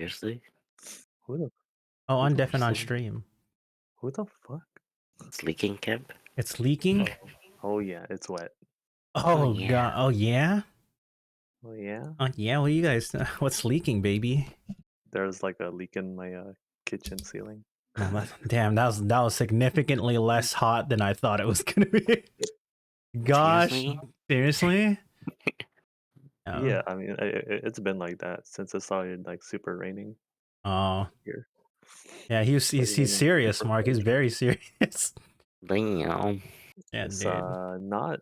Seriously? Who the Oh, on Who the Def and on Seriously? stream. who the fuck? It's leaking, Kemp? It's leaking? Oh yeah, it's wet. Oh, yeah. god. Oh, yeah? Oh yeah. Oh, yeah? What you guys... What's leaking, baby? There's like a leak in my kitchen ceiling. Oh, damn, that was significantly less hot than I thought it was gonna be. Gosh, Seriously? seriously? Yeah, I mean it's been like that since it started like super raining Oh, here. yeah. He's Raining and serious, super Mark. He's cold. very serious. Damn. Yeah, It's dude. not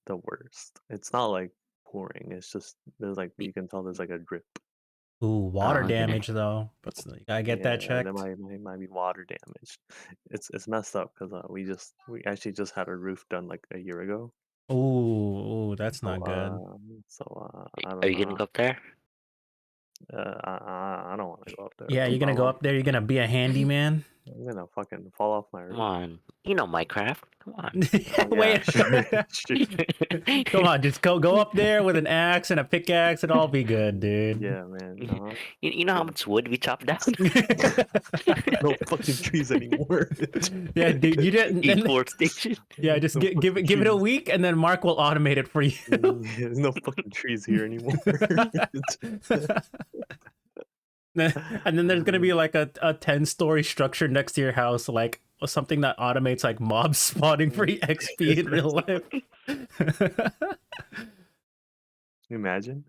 the worst. It's not like pouring. It's just there's like you can tell there's like a drip. Ooh, water Okay. damage though. But still, you gotta get that Yeah, there checked. might be water damage. It's messed up because we actually just had our roof done like a year ago. Ooh, that's So not good. I Are don't you gonna know. go up there? I don't want to go up there. Yeah, you're gonna go up there. You're gonna be a handyman. I'm gonna fucking fall off my Come roof. on. You know Minecraft. Come on. Wait, Sure. come on, just go up there with an axe and a pickaxe, and all be good, dude. Yeah, man. You know how much wood we chopped down? No fucking trees anymore. Yeah, dude, you didn't. Deforestation. Yeah, just No give it fucking a week, and then Mark will automate it for you. There's no fucking trees here anymore. And then there's gonna be like a 10-story structure next to your house, like something that automates like mob spawning for XP in real life. Imagine.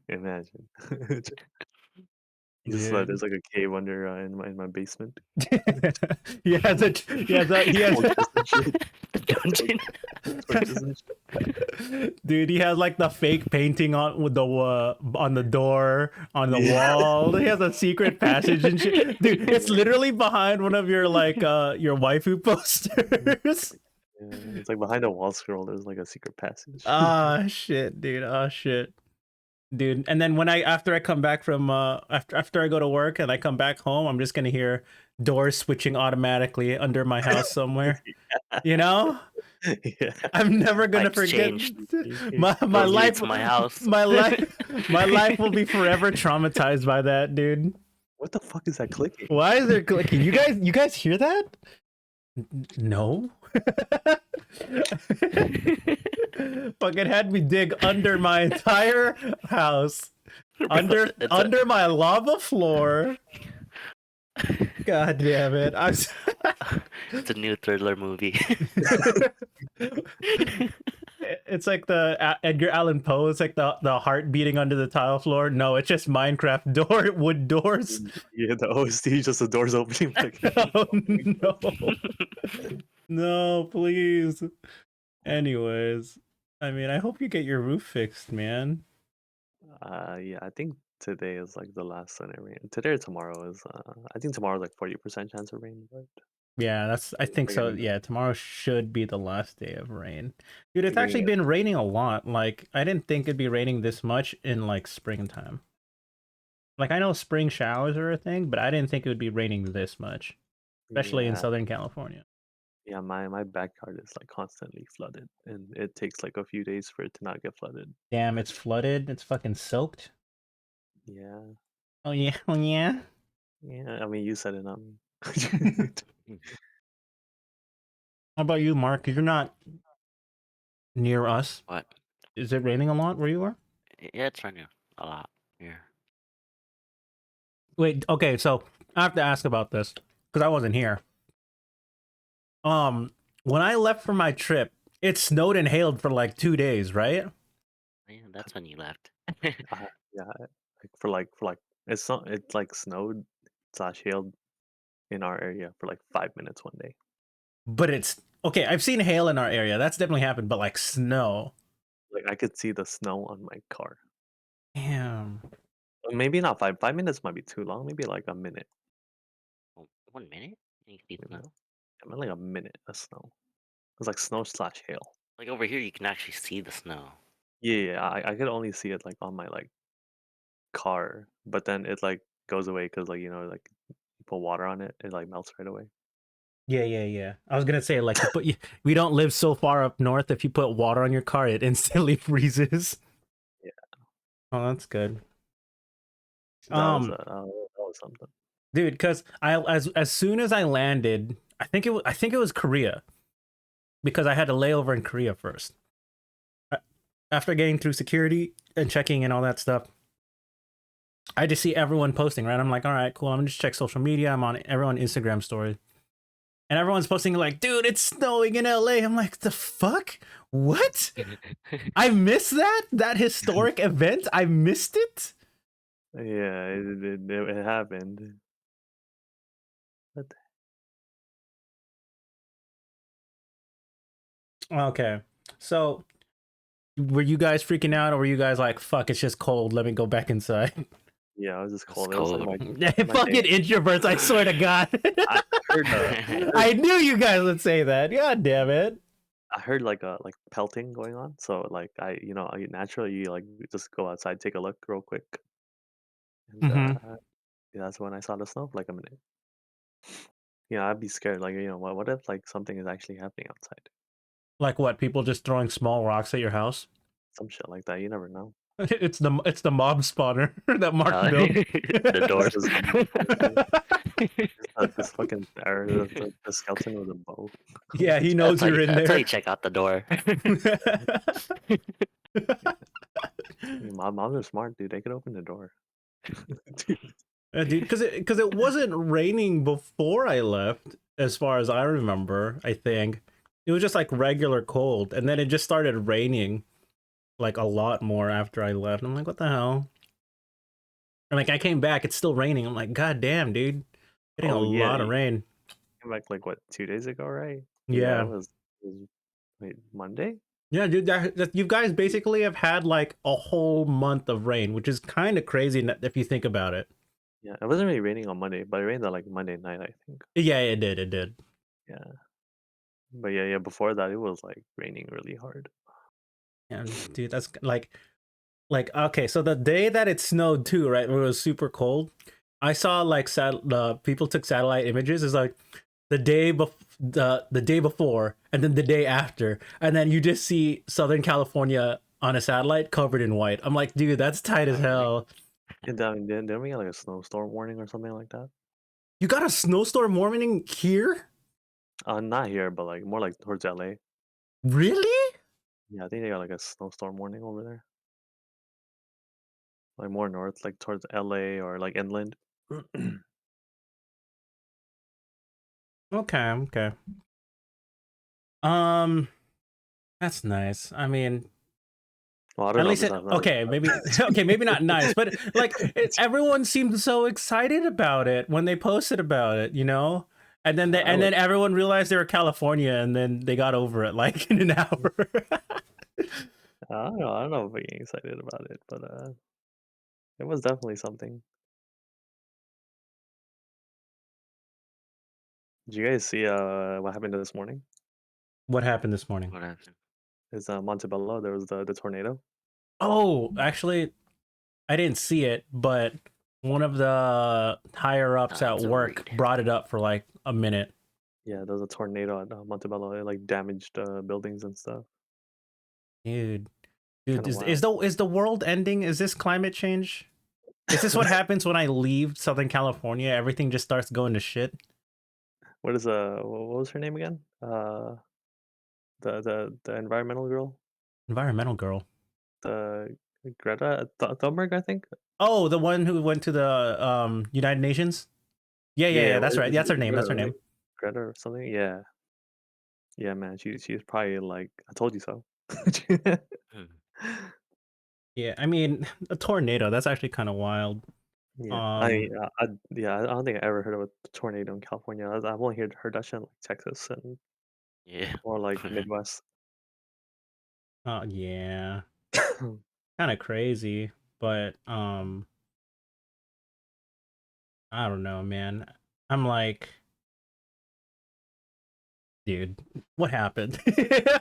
Just Dude. there's like a cave under in my basement. he has Dungeon. Dude, he has like the fake painting on with the on the door, on the wall. He has a secret passage and shit. Dude, it's literally behind one of your like your waifu posters. Yeah, it's like behind a wall scroll. There's like a secret passage. Ah shit, dude. Oh shit. Dude, and then when after I come back from after I go to work and I come back home, I'm just gonna hear doors switching automatically under my house somewhere. You know? Yeah. I'm never gonna Pipes forget changed. my Those lead life. to my house. My life will be forever traumatized by that, dude. What the fuck is that clicking? Why is there clicking? You guys hear that? No. Fucking had me dig under my entire house, under my lava floor. God damn it! It's a new thriller movie. It's like the Edgar Allan Poe. It's like the heart beating under the tile floor. No, it's just Minecraft wood doors. Yeah, the OST just the doors opening. Like, Oh no, no, please. Anyways, I mean, I hope you get your roof fixed, man. yeah, I think today is like the last Sunday rain. Today or tomorrow is. I think tomorrow's like 40% chance of rain, but. Yeah, I think so. Yeah, tomorrow should be the last day of rain. Dude, it's actually been raining a lot. Like, I didn't think it'd be raining this much in like springtime. Like, I know spring showers are a thing, but I didn't think it would be raining this much, especially in Southern California. Yeah, my backyard is like constantly flooded, and it takes like a few days for it to not get flooded. Damn, it's flooded. It's fucking soaked. Yeah. Oh yeah. Oh yeah. Yeah, I mean, you said it, not me. How about you, Mark? You're not near us. What? Is it raining a lot where you are? Yeah, it's raining a lot here. Wait, okay, so I have to ask about this because I wasn't here. When I left for my trip, it snowed and hailed for like 2 days, right? Yeah, that's when you left. Yeah, for like it's not it's like snowed / hailed in our area for like 5 minutes one day. But it's okay. I've seen hail in our area. That's definitely happened. But like snow, Like I could see the snow on my car. damn. Maybe not 5 minutes might be too long. Maybe like a minute. Oh, 1 minute? You see You snow? know? I mean, like a minute of snow. It's like snow / hail. Like over here, you can actually see the snow. Yeah, I could only see it like on my like car, but then it like goes away because like like you put water on it, it like melts right away. Yeah. I was gonna say like we don't live so far up north. If you put water on your car, it instantly freezes. Yeah. Oh, that's good. That was was something. dude. Because as soon as I landed, I think it was Korea, because I had to layover in Korea first. After getting through security and checking and all that stuff, I just see everyone posting, right? I'm like, all right, cool. I'm gonna just check social media. I'm on everyone Instagram story, and everyone's posting like, dude, it's snowing in LA. I'm like, the fuck? What? I missed that historic event. I missed it. Yeah, it happened. What Okay, so were you guys freaking out, or were you guys like, fuck, it's just cold. Let me go back inside. Yeah, I was just It's cold. It was like cold. my Fucking day. introverts, I swear to God. I heard I knew you guys would say that. God damn it. I heard like pelting going on. So like naturally you like just go outside, take a look real quick, and Mm-hmm. yeah, that's when I saw the snow for like a minute. I'd be scared. Like what if like something is actually happening outside? Like what? People just throwing small rocks at your house? Some shit like that. You never know. It's the mob spawner that Mark built. The This doors. is this fucking the skeleton with a bow. Yeah, he knows you're in That's how there. you check out the door. Moms are smart, dude. They could open the door. Dude. Dude, because it wasn't raining before I left, as far as I remember. I think it was just like regular cold, and then it just started raining like a lot more after I left. I'm like, what the hell? And like I came back, it's still raining. I'm like, god damn, dude, getting a Oh yeah, lot of you rain. came back like what 2 days ago, right? Yeah, Yeah. it was wait Monday. Yeah, dude, you guys basically have had like a whole month of rain, which is kind of crazy if you think about it. Yeah, it wasn't really raining on Monday, but it rained on like Monday night, I think. Yeah, it did. It did. Yeah, but yeah. Before that, it was like raining really hard. And dude, that's like okay. So the day that it snowed too, right? Where it was super cold. I saw like people took satellite images. It's like the day before, and then the day after, and then you just see Southern California on a satellite covered in white. I'm like, dude, that's tight as hell. And then we got like a snowstorm warning or something like that. You got a snowstorm warning here? Not here, but like more like towards LA. Really? Yeah, I think they got like a snowstorm warning over there. Like more north, like towards LA or like inland. Okay, okay. Um, that's nice. I mean, Well, I don't at know. least This it has okay, maybe okay, maybe not nice, but like everyone seemed so excited about it when they posted about it, you know? And then everyone realized they were California, and then they got over it like in an hour. I don't know. I don't know if I'm getting excited about it, but it was definitely something. Did you guys see what happened this morning? What happened this morning? What happened? Is Montebello? There was the tornado. Oh, actually, I didn't see it, but one of the higher ups at It's a work read. brought it up for like a minute. Yeah, there was a tornado at Montebello. It like damaged buildings and stuff. Dude, Kind dude, of wild. is the world ending? Is this climate change? Is this what happens when I leave Southern California? Everything just starts going to shit. What is what was her name again? The environmental girl, Environmental girl. the Greta Thunberg, I think. Oh, the one who went to the United Nations? Yeah, yeah, Yeah, yeah, that's right. That's her it's name. That's Greta, her right? name. Greta or something. Yeah, yeah, man. She's probably like, I told you so. Hmm. Yeah, I mean, a tornado, that's actually kind of wild. Yeah, Um I don't think I ever heard of a tornado in California. I've only heard that shit in like Texas and Yeah. or like Midwest. yeah. Kind of crazy, but I don't know, man. I'm like, dude, what happened?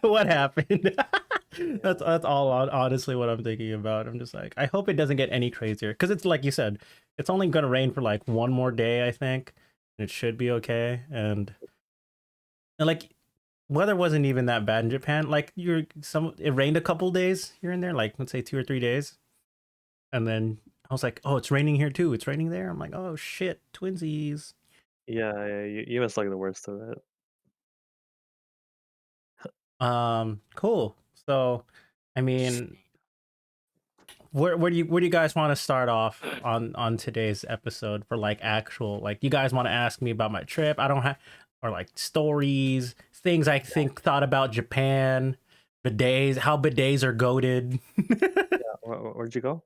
What happened? That's all honestly what I'm thinking about. I'm just like, I hope it doesn't get any crazier, because it's like you said, it's only gonna rain for like one more day, I think, and it should be okay. And like, weather wasn't even that bad in Japan. Like it rained a couple days here and there, like let's say 2 or 3 days, and then I was like, oh, it's raining here too. It's raining there. I'm like, oh shit, twinsies. Yeah, you missed like the worst of it. Cool. So, I mean, where do you guys want to start off on today's episode for like actual, like, you guys want to ask me about my trip? I don't have, or like stories, things I think thought about Japan, bidets, how bidets are goated. Yeah, where'd you go?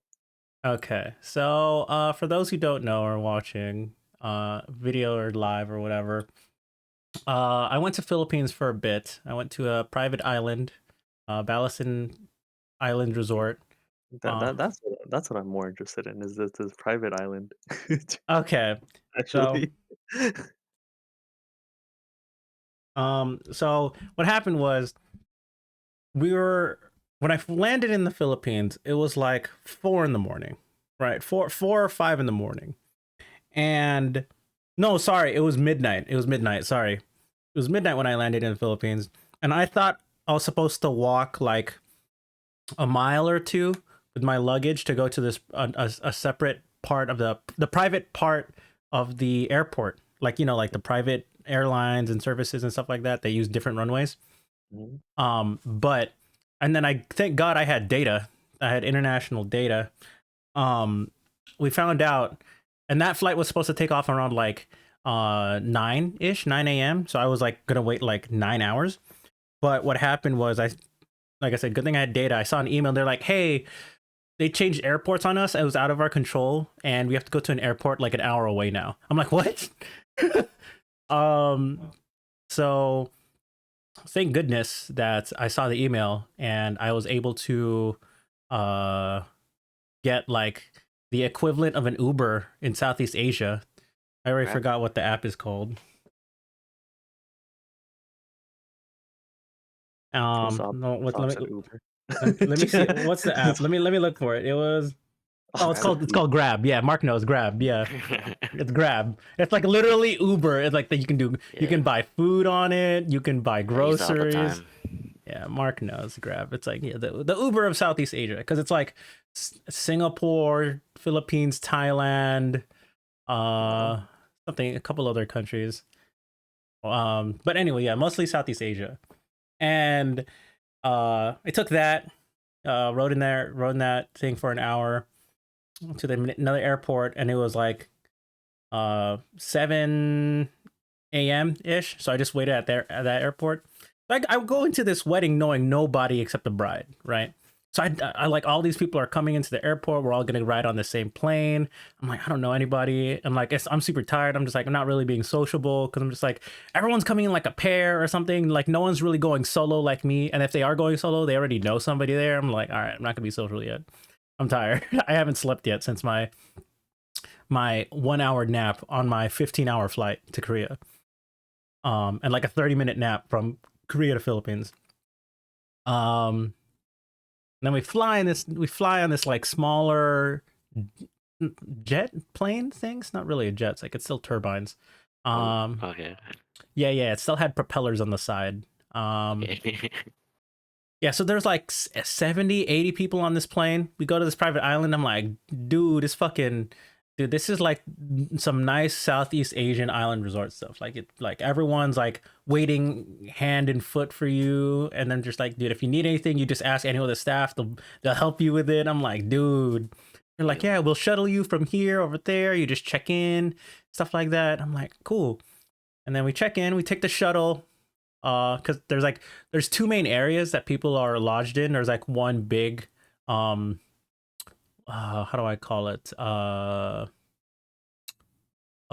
Okay, so for those who don't know or watching video or live or whatever, I went to Philippines for a bit. I went to a private island, Balasan Island Resort. That's what I'm more interested in, is this private island. Okay, so Actually. so what happened was, we were when I landed in the Philippines, it was like 4 in the morning, right? Four or 5 in the morning, and no, sorry, it was midnight. It was midnight. Sorry, it was midnight when I landed in the Philippines, and I thought I was supposed to walk like a mile or two with my luggage to go to this a separate part of the private part of the airport, like, you know, like the private airlines and services and stuff like that. They use different runways. Mhm. But and then I thank God I had data. I had international data. We found out, and that flight was supposed to take off around like 9 a.m. So I was like gonna wait like 9 hours. But what happened was, like I said, good thing I had data. I saw an email. They're like, hey, they changed airports on us. It was out of our control, and we have to go to an airport like an hour away now. I'm like, what? um, so thank goodness that I saw the email and I was able to uh get like the equivalent of an Uber in Southeast Asia. I already Right. forgot what the app is called. What's up? No, What's let up, me said Uber. let me see what's the app. Let me look for it. It was, oh, it's Grab. called Grab. Yeah, Mark knows Grab. Yeah, it's Grab. It's like literally Uber. It's like that you can do. You Yeah, can buy food on it. You can buy I use it all the groceries. time. Yeah, Mark knows Grab. It's like, yeah, the Uber of Southeast Asia, because it's like Singapore, Philippines, Thailand, uh, something, a couple other countries. But anyway, yeah, mostly Southeast Asia. And I took that, rode in that thing for an hour to another airport, and it was like 7 a.m. ish. So I just waited at that airport. Like, I would go into this wedding knowing nobody except the bride, right? So I like, all these people are coming into the airport. We're all gonna ride on the same plane. I'm like, I don't know anybody. I'm like, I'm super tired. I'm just like, I'm not really being sociable, because I'm just like, everyone's coming in like a pair or something. Like, no one's really going solo like me. And if they are going solo, they already know somebody there. I'm like, all right, I'm not gonna be social yet. I'm tired. I haven't slept yet since my 1 hour nap on my 15-hour flight to Korea. And like a 30-minute nap from Korea to Philippines. Then we fly on this like smaller jet plane thing. It's not really a jet, it's like, it's still turbines. Okay. Yeah, it still had propellers on the side. Okay. Yeah, so there's like 70, 80 people on this plane. We go to this private island. I'm like, dude, this is like some nice Southeast Asian island resort stuff. Like everyone's like waiting hand and foot for you, and then just like, dude, if you need anything, you just ask any of the staff. They'll help you with it. I'm like, dude. They're like, yeah, we'll shuttle you from here over there. You just check in, stuff like that. I'm like, cool. And then we check in. We take the shuttle. Because there's two main areas that people are lodged in. There's like one big, how do I call it? A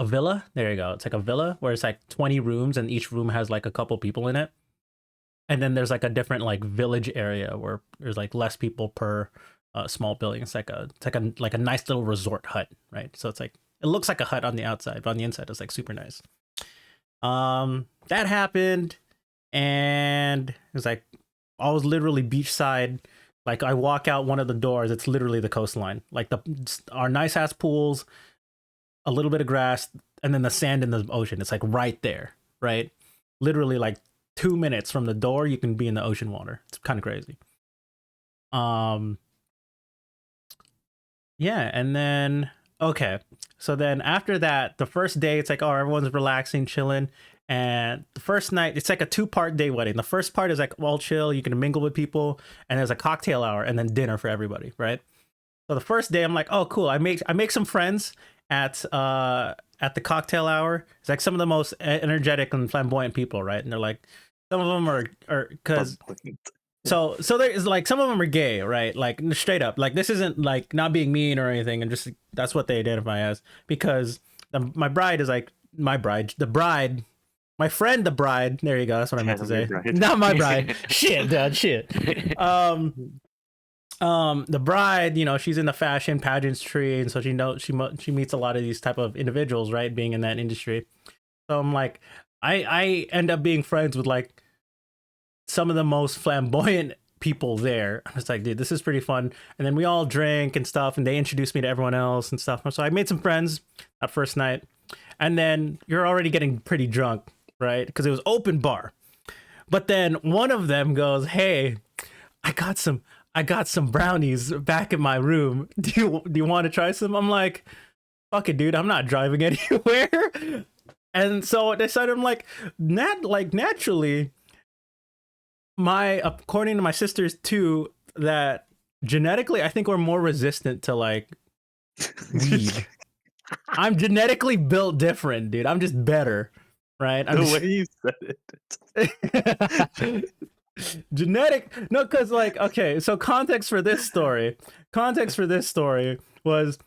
villa. There you go. It's like a villa where it's like 20 rooms, and each room has like a couple people in it. And then there's like a different like village area where there's like less people per small building. It's like a nice little resort hut, right? So it's like, it looks like a hut on the outside, but on the inside it's like super nice. That happened, and it was like, I was literally beachside. Like, I walk out one of the doors, it's literally the coastline. Like, our nice ass pools, a little bit of grass, and then the sand in the ocean. It's like right there, right? Literally like 2 minutes from the door, you can be in the ocean water. It's kind of crazy. yeah, and then okay. So then after that, the first day it's like, oh, everyone's relaxing, chilling. And the first night, it's like a 2-part day wedding. The first part is like all chill, you can mingle with people, and there's a cocktail hour and then dinner for everybody, right? So the first day I'm like, oh cool, I make some friends at the cocktail hour. It's like some of the most energetic and flamboyant people, right? And they're like, some of them are because so there's like some of them are gay, right? Like straight up. Like this isn't like not being mean or anything, and just that's what they identify as. Because my bride is like my bride, the bride, my friend, the bride. There you go. That's what I meant to say. Not my bride. Shit, dad. Shit. The bride, she's in the fashion pageantry, and so she meets a lot of these type of individuals, right? Being in that industry. So I'm like, I end up being friends with like some of the most flamboyant people there. I was like, dude, this is pretty fun. And then we all drink and stuff, and they introduced me to everyone else and stuff. So I made some friends that first night. And then you're already getting pretty drunk, right? Because it was open bar. But then one of them goes, hey, I got some brownies back in my room. Do you want to try some? I'm like, fuck it, dude. I'm not driving anywhere. And so I decided, I'm like, naturally, according to my sisters too, that genetically I think we're more resistant to like weed. I'm genetically built different, dude. I'm just better, right? The way you said it. Genetic, no, because like, okay, so context for this story was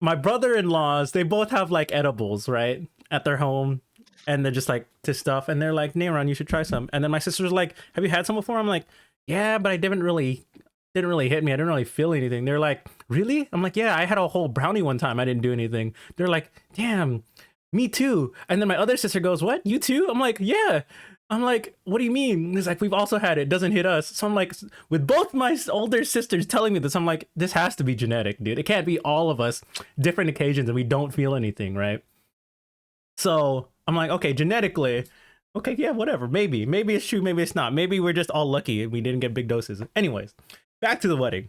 my brother-in-laws, they both have like edibles, right, at their home, and they're just like to stuff, and they're like, Nayron, you should try some. And then my sister's like, have you had some before? I'm like, yeah, but I didn't really hit me. I didn't really feel anything. They're like, really? I'm like, yeah, I had a whole brownie one time. I didn't do anything. They're like, damn, me too. And then my other sister goes, what? You too? I'm like, yeah. I'm like, what do you mean? He's like, we've also had it. It doesn't hit us. So I'm like, with both my older sisters telling me this, I'm like, this has to be genetic, dude. It can't be all of us different occasions and we don't feel anything, right? So I'm like, okay, genetically, okay, yeah, whatever. Maybe it's true. Maybe it's not. Maybe we're just all lucky and we didn't get big doses. Anyways, back to the wedding.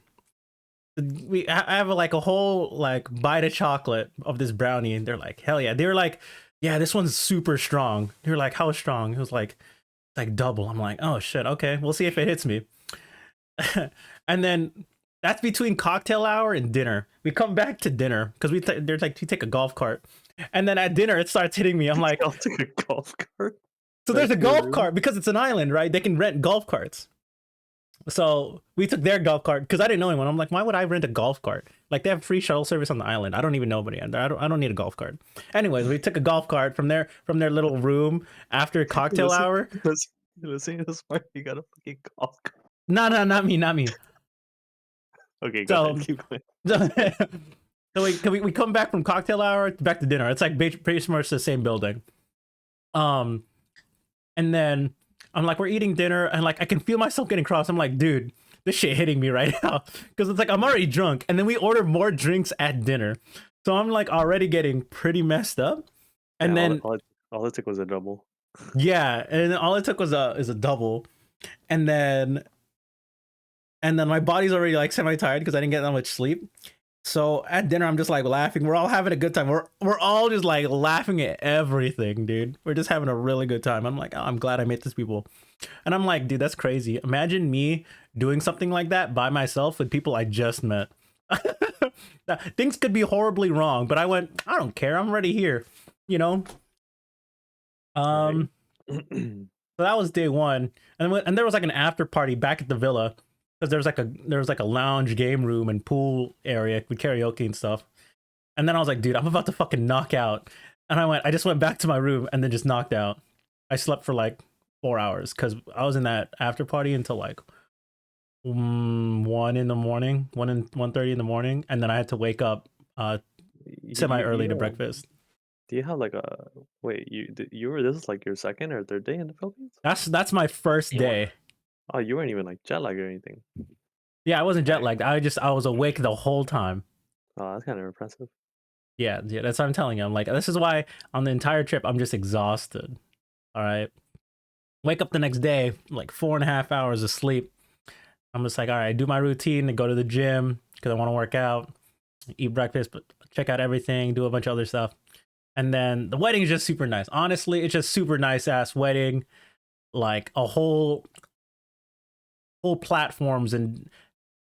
I have like a whole like bite of chocolate of this brownie, and they're like, hell yeah. They were like, yeah, this one's super strong. They were like, how strong? It was like double. I'm like, oh shit, okay, we'll see if it hits me. And then that's between cocktail hour and dinner. We come back to dinner because there's like we take a golf cart, and then at dinner it starts hitting me. I'm like, I'll take a golf cart. So there's a golf cart because it's an island, right? They can rent golf carts. So we took their golf cart because I didn't know anyone. I'm like, why would I rent a golf cart? Like they have free shuttle service on the island. I don't even know anybody. I don't need a golf cart. Anyways, we took a golf cart from their little room after cocktail hour. Listen to this part. You got a fucking golf cart. No, not me. Okay, go ahead. Keep going. So we come back from cocktail hour back to dinner. It's like pretty much the same building. And then I'm like, we're eating dinner, and like I can feel myself getting cross. I'm like, dude, this shit hitting me right now because it's like I'm already drunk, and then we order more drinks at dinner, so I'm like already getting pretty messed up. And then all it took was a double. Yeah, and all it took was a double, and then my body's already like semi tired because I didn't get that much sleep. So at dinner, I'm just like laughing. We're all having a good time. We're all just like laughing at everything, dude. We're just having a really good time. I'm like, oh, I'm glad I met these people. And I'm like, dude, that's crazy. Imagine me doing something like that by myself with people I just met. Things could be horribly wrong, but I went, I don't care. I'm already here, you know? So that was day one. And there was like an after party back at the villa. Because there was like a lounge game room and pool area with karaoke and stuff. And then I was like, dude, I'm about to fucking knock out. And I just went back to my room and then just knocked out. I slept for like 4 hours because I was in that after party until like 1 in the morning, 1:30 in the morning, and then I had to wake up semi early to breakfast. Do you have like a wait? You were this is like your second or third day in the Philippines? That's my first day. Oh, you weren't even like jet lagged or anything. Yeah, I wasn't jet lagged. I was awake the whole time. Oh, that's kind of impressive. Yeah, that's what I'm telling you. I'm like, this is why on the entire trip I'm just exhausted. All right. Wake up the next day, like 4.5 hours of sleep. I'm just like, all right, do my routine and go to the gym because I want to work out. eat breakfast, but check out everything, do a bunch of other stuff. And then the wedding is just super nice. Honestly, it's just super nice ass wedding. Like a whole platforms and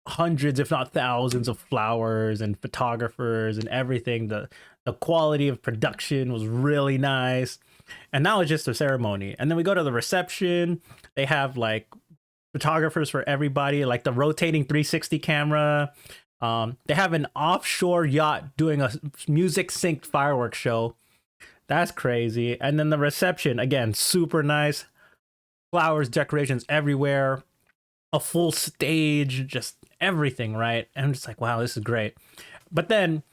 hundreds, if not thousands, of flowers and photographers and everything. The quality of production was really nice. And that was just a ceremony. And then we go to the reception. They have like photographers for everybody, like the rotating 360 camera. They have an offshore yacht doing a music synced fireworks show. That's crazy. And then the reception, again, super nice. Flowers, decorations everywhere. A full stage, just everything, right? And I'm just like, wow, this is great. But then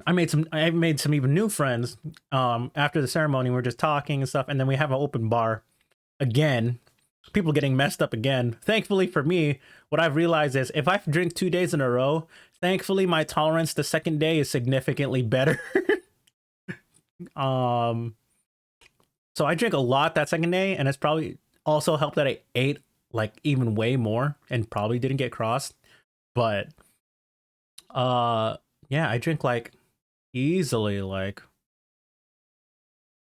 I made some even new friends after the ceremony. We're just talking and stuff, and then we have an open bar again. People getting messed up again. Thankfully for me, what I've realized is if I drink 2 days in a row, thankfully my tolerance the second day is significantly better. So I drink a lot that second day, and it's probably also helped that I ate like even way more and probably didn't get crossed. But yeah, I drink like easily like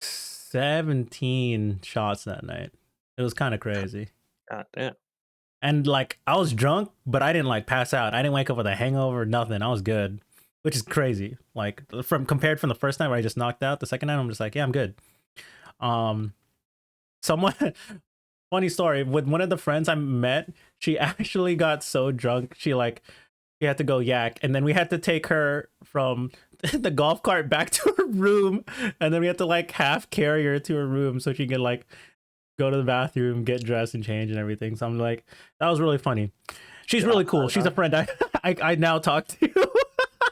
17 shots that night. It was kind of crazy. God damn. And like I was drunk, but I didn't like pass out. I didn't wake up with a hangover, nothing. I was good, which is crazy. Like compared from the first night where I just knocked out, the second night I'm just like, yeah, I'm good. Someone funny story with one of the friends I met, she actually got so drunk she had to go yak, and then we had to take her from the golf cart back to her room, and then we had to like half carry her to her room so she could like go to the bathroom, get dressed and change and everything. So I'm like, that was really funny. She's really cool. She's a friend I now talk to.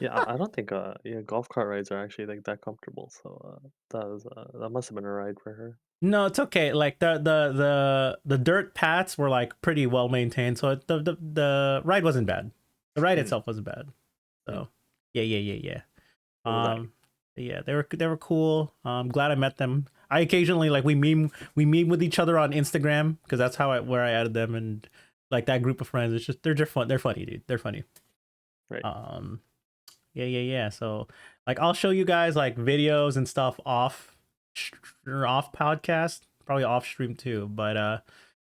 Yeah, I don't think golf cart rides are actually like that comfortable. So that must have been a ride for her. No, it's okay. Like the dirt paths were like pretty well maintained, so the ride wasn't bad. The ride itself wasn't bad. So yeah. Yeah, they were cool. I'm glad I met them. I occasionally like we meme with each other on Instagram because that's where I added them, and like that group of friends. It's just they're just fun. They're funny, dude. They're funny. Right. Yeah. So like I'll show you guys like videos and stuff off podcast, probably off stream too. But it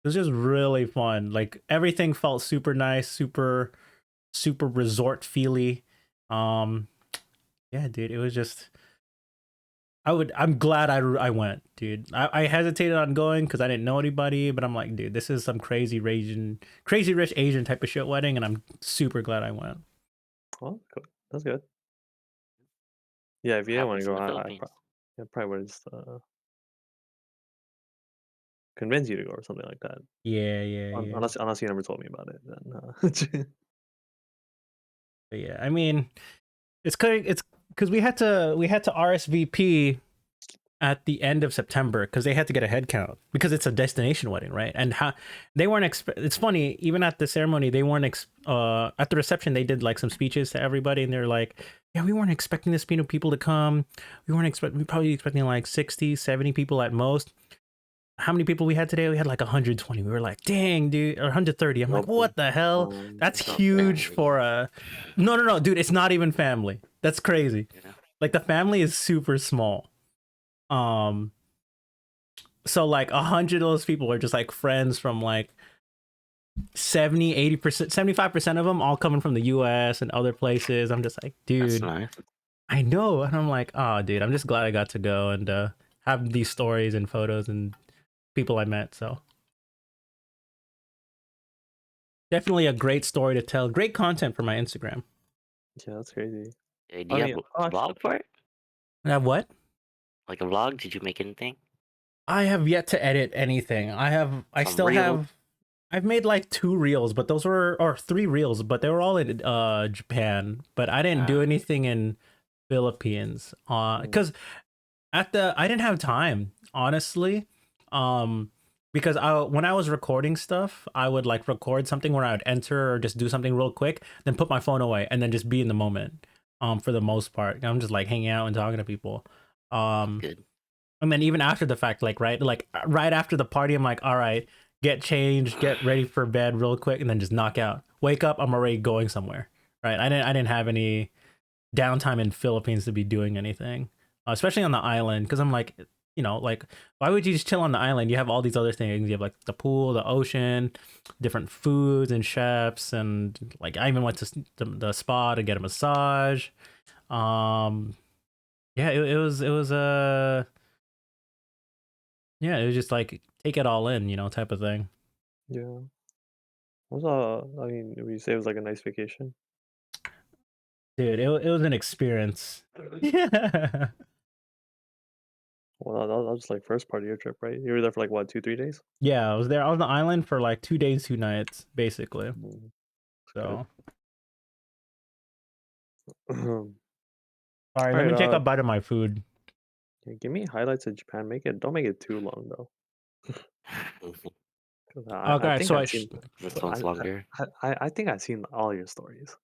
was just really fun. Like everything felt super nice, super resort feely. Yeah, dude, it was just. I'm glad I went, dude. I hesitated on going because I didn't know anybody, but I'm like, dude, this is some crazy rich Asian type of shit wedding, and I'm super glad I went. Well, cool. That's good. Yeah, if you didn't want to go, I probably would just convince you to go or something like that. Yeah. Unless you never told me about it, then. But yeah, I mean, it's because we had to RSVP at the end of September because they had to get a head count because it's a destination wedding, right? And how they weren't it's funny, even at the ceremony they weren't at the reception they did like some speeches to everybody, and they're like, yeah, we weren't expecting this many people to come. We probably expecting like 60 70 people at most. How many people we had today? We had like 120. We were like, dang, dude, or 130. I'm like, what the hell? That's huge for a no, dude, it's not even family. That's crazy. Yeah. Like the family is super small. So like 100 of those people were just like friends from like 70 80%, 75% of them all coming from the US and other places. I'm just like, dude, That's nice. I know. And I'm like, oh dude, I'm just glad I got to go and have these stories and photos and people I met. So definitely a great story to tell, great content for my Instagram. Yeah, that's crazy. Do you have a vlog for it? What? Like a vlog? Did you make anything? I have yet to edit anything. I've made like 2 reels, but those were, or 3 reels, but they were all in Japan. But I didn't do anything in Philippines. Because I didn't have time, honestly. Because when I was recording stuff, I would like record something where I would enter or just do something real quick, then put my phone away and then just be in the moment. For the most part, I'm just like hanging out and talking to people. Good. And then even after the fact, like right after the party, I'm like, all right, get changed, get ready for bed real quick, and then just knock out. Wake up, I'm already going somewhere, right? I didn't have any downtime in Philippines to be doing anything, especially on the island. Because I'm like, like why would you just chill on the island? You have all these other things. You have like the pool, the ocean, different foods and chefs, and like I even went to the spa to get a massage. Um, yeah, it was yeah, it was just like take it all in, type of thing. Yeah. I mean, would you say it was like a nice vacation? Dude, it was an experience. Yeah. Well, that was like first part of your trip, right? You were there for like what, 2, 3 days? Yeah, I was there. I was on the island for like 2 days, 2 nights, basically. Mm, good. So, All all right, let right. me take a bite of my food. Yeah, give me highlights of Japan. Don't make it too long though. 'Cause I Okay, think so I've seen. This one's longer. I think I've seen all your stories.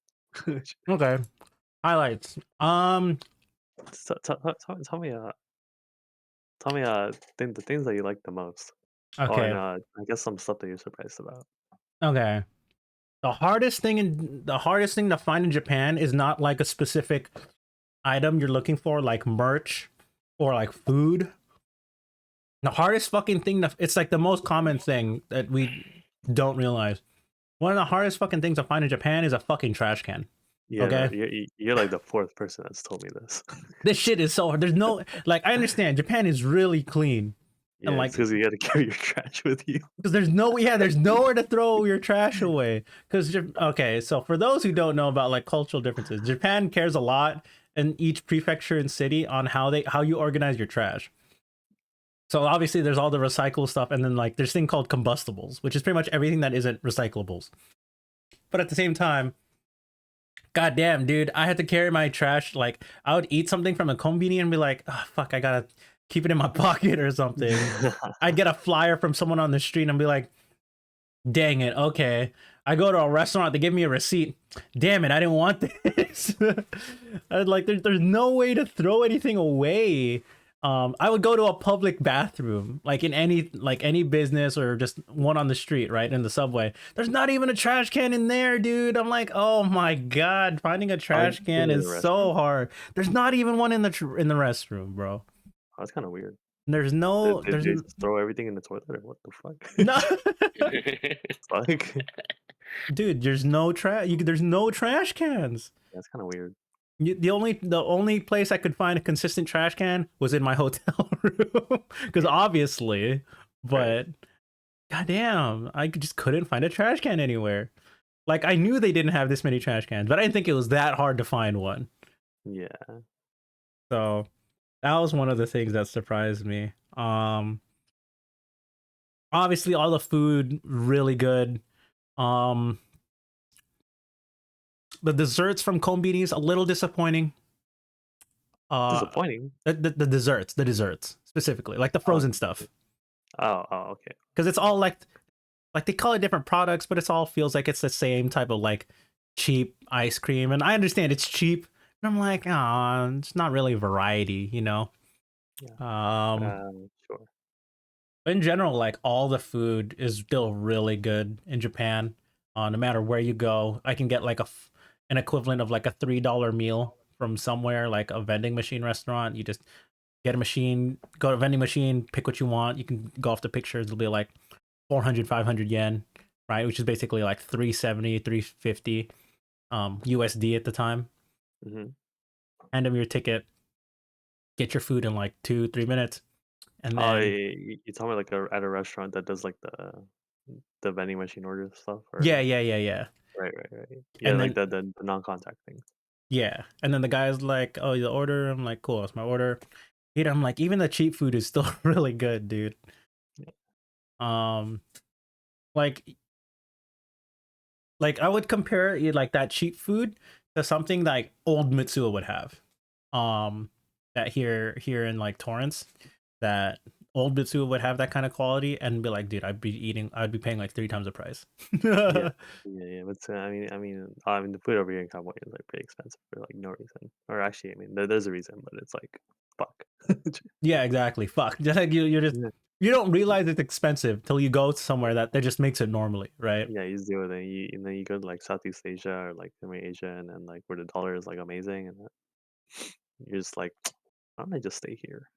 okay, highlights. Tell me the things that you like the most. Oh, and Okay, I guess some stuff that you're surprised about. okay. The hardest thing to find in Japan is not like a specific item you're looking for, like merch or like food. The hardest fucking thing it's like the most common thing that we don't realize. One of the hardest fucking things to find in Japan is a fucking trash can. Yeah, no, Okay? you're like the fourth person that's told me this. This shit is so hard. There's no like I understand Japan is really clean. Yeah, And it's like because you got to carry your trash with you. because there's nowhere to throw your trash away. Because okay, so for those who don't know about like cultural differences, Japan cares a lot in each prefecture and city on how you organize your trash. So obviously there's all the recycle stuff, and then like there's thing called combustibles, which is pretty much everything that isn't recyclables. But at the same time, god damn, dude, I had to carry my trash. Like I would eat something from a combini and be like, oh fuck, I gotta keep it in my pocket or something. I'd get a flyer from someone on the street and be like, dang it, okay. I go to a restaurant, they give me a receipt. Damn it, I didn't want this. Like there's no way to throw anything away. I would go to a public bathroom, like in any business or just one on the street, right? In the subway. There's not even a trash can in there, dude. I'm like, oh my god, finding a trash Even can in the is so restaurant? hard. There's not even one in the restroom, bro. Oh, that's kind of weird. There's Did, no did there's they just throw everything in the toilet or what the no fuck? Like, dude, there's no trash cans. that's kind of weird. The only place I could find a consistent trash can was in my hotel room because obviously, Right. but goddamn, just couldn't find a trash can anywhere. Like I knew they didn't have this many trash cans, but I didn't think it was that hard to find one. Yeah. So that was one of the things that surprised me. Obviously all the food really good. Um, the desserts from Combinis a little disappointing. Uh, Disappointing. the desserts specifically, like the Oh, frozen stuff, okay. because it's all like they call it different products, but it's all feels like it's the same type of like cheap ice cream. And I understand it's cheap, and I'm like, oh, it's not really variety, you know. Yeah. Sure. But in general, like all the food is still really good in Japan. No matter where you go, I can get like an equivalent of like a $3 meal from somewhere, like a vending machine restaurant. You just get a machine, go to a vending machine, pick what you want. You can go off the pictures. It'll be like 400, 500 yen, right? Which is basically like 370, 350 USD at the time. Hmm. Hand them your ticket, get your food in like 2, 3 minutes. And Oh, then, you tell me like at a restaurant that does like the vending machine order stuff, yeah, or yeah, yeah, yeah. right. Yeah, And like then, the non-contact things. yeah. And then the guy's like, oh, the order. I'm like, cool, that's my order. Dude, I'm like, even the cheap food is still really good, dude. Yeah. Um, like I would compare it like that cheap food to something like old Mitsuo would have. That here in like Torrance, that old Mitsuo would have that kind of quality and be like, dude, I'd be paying like 3 times the price. Yeah, yeah. But I mean, the food over here in California is like pretty expensive for like no reason. Or actually, I mean, there's a reason, but it's like, fuck. Yeah, exactly. Fuck. Just like you're just Yeah. You don't realize it's expensive till you go somewhere that just makes it normally, right? Yeah, you just do it, and then you go to like Southeast Asia or like Asia, and then like where the dollar is like amazing, and you're just like, why don't I just stay here?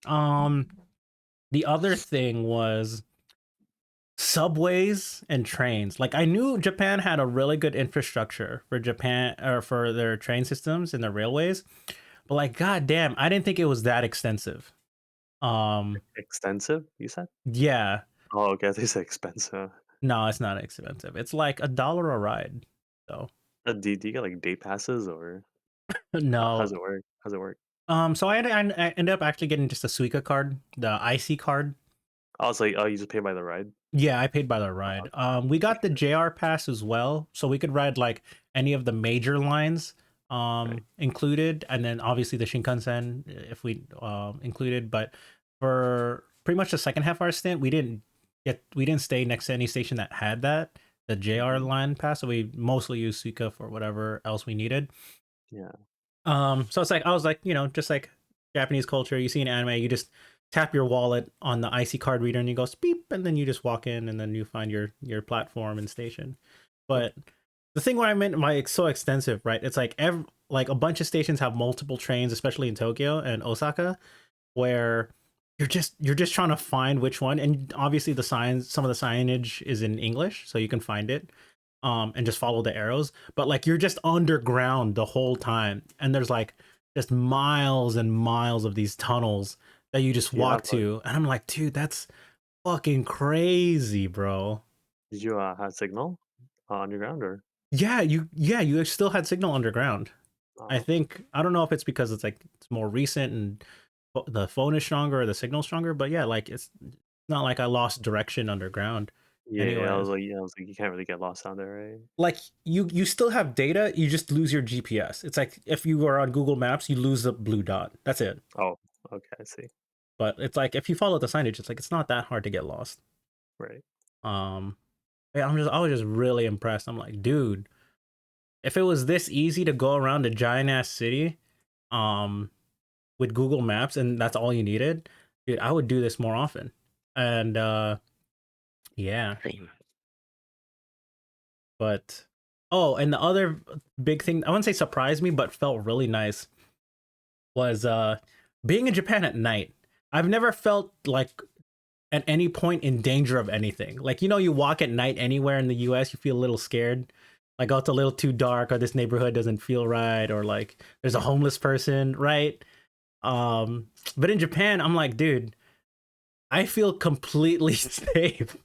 um, the other thing was subways and trains. Like I knew Japan had a really good infrastructure for Japan or for their train systems and their railways, but like goddamn, I didn't think it was that extensive. Extensive, you said? Yeah. Oh, okay. They say expensive. No, it's not expensive. It's like $1 a ride. So Do you get like day passes or how's no. it work? How's it work? So I ended up actually getting just a Suica card, the IC card. Oh, it's like, oh, you just pay by the ride. Yeah, I paid by the Oh, ride. We got the JR pass as well, so we could ride like any of the major lines right. included, and then obviously the Shinkansen if we included. But for pretty much the second half of our stint, we didn't stay next to any station that had the JR Mhm. line pass, so we mostly used Suica for whatever else we needed. Yeah. So it's like I was like, just like Japanese culture, you see an anime, you just tap your wallet on the IC card reader and you go beep, and then you just walk in and then you find your platform and station. But the thing what I meant by it's so extensive, right? It's like like a bunch of stations have multiple trains, especially in Tokyo and Osaka, where you're just trying to find which one, and obviously some of the signage is in English, so you can find it and just follow the arrows, but like you're just underground the whole time, and there's like just miles and miles of these tunnels that you just Do you have walk to, and I'm like, dude, that's fucking crazy, bro. did you have signal underground or? You still had signal underground. I Oh, think I don't know if it's because it's like it's more recent and the phone is stronger or the signal stronger, but yeah, like it's not like I lost direction underground yeah. anyways. I was like, you can't really get lost down there, right? Like you still have data, you just lose your GPS. It's like if you were on Google Maps, you lose the blue dot. That's it. Oh, okay. I see. But it's like if you follow the signage, it's like it's not that hard to get lost. Right. Um yeah, I was just really impressed. I'm like, dude, if it was this easy to go around a giant ass city, um, with Google Maps and that's all you needed, dude, I would do this more often. And yeah, Same. but oh, and the other big thing I wouldn't say surprised me, but felt really nice was being in Japan at night. I've never felt like at any point in danger of anything. Like you walk at night anywhere in the US, you feel a little scared. Like, oh, it's a little too dark, or this neighborhood doesn't feel right, or like there's a homeless person, right? But in Japan, I'm like, dude, I feel completely safe.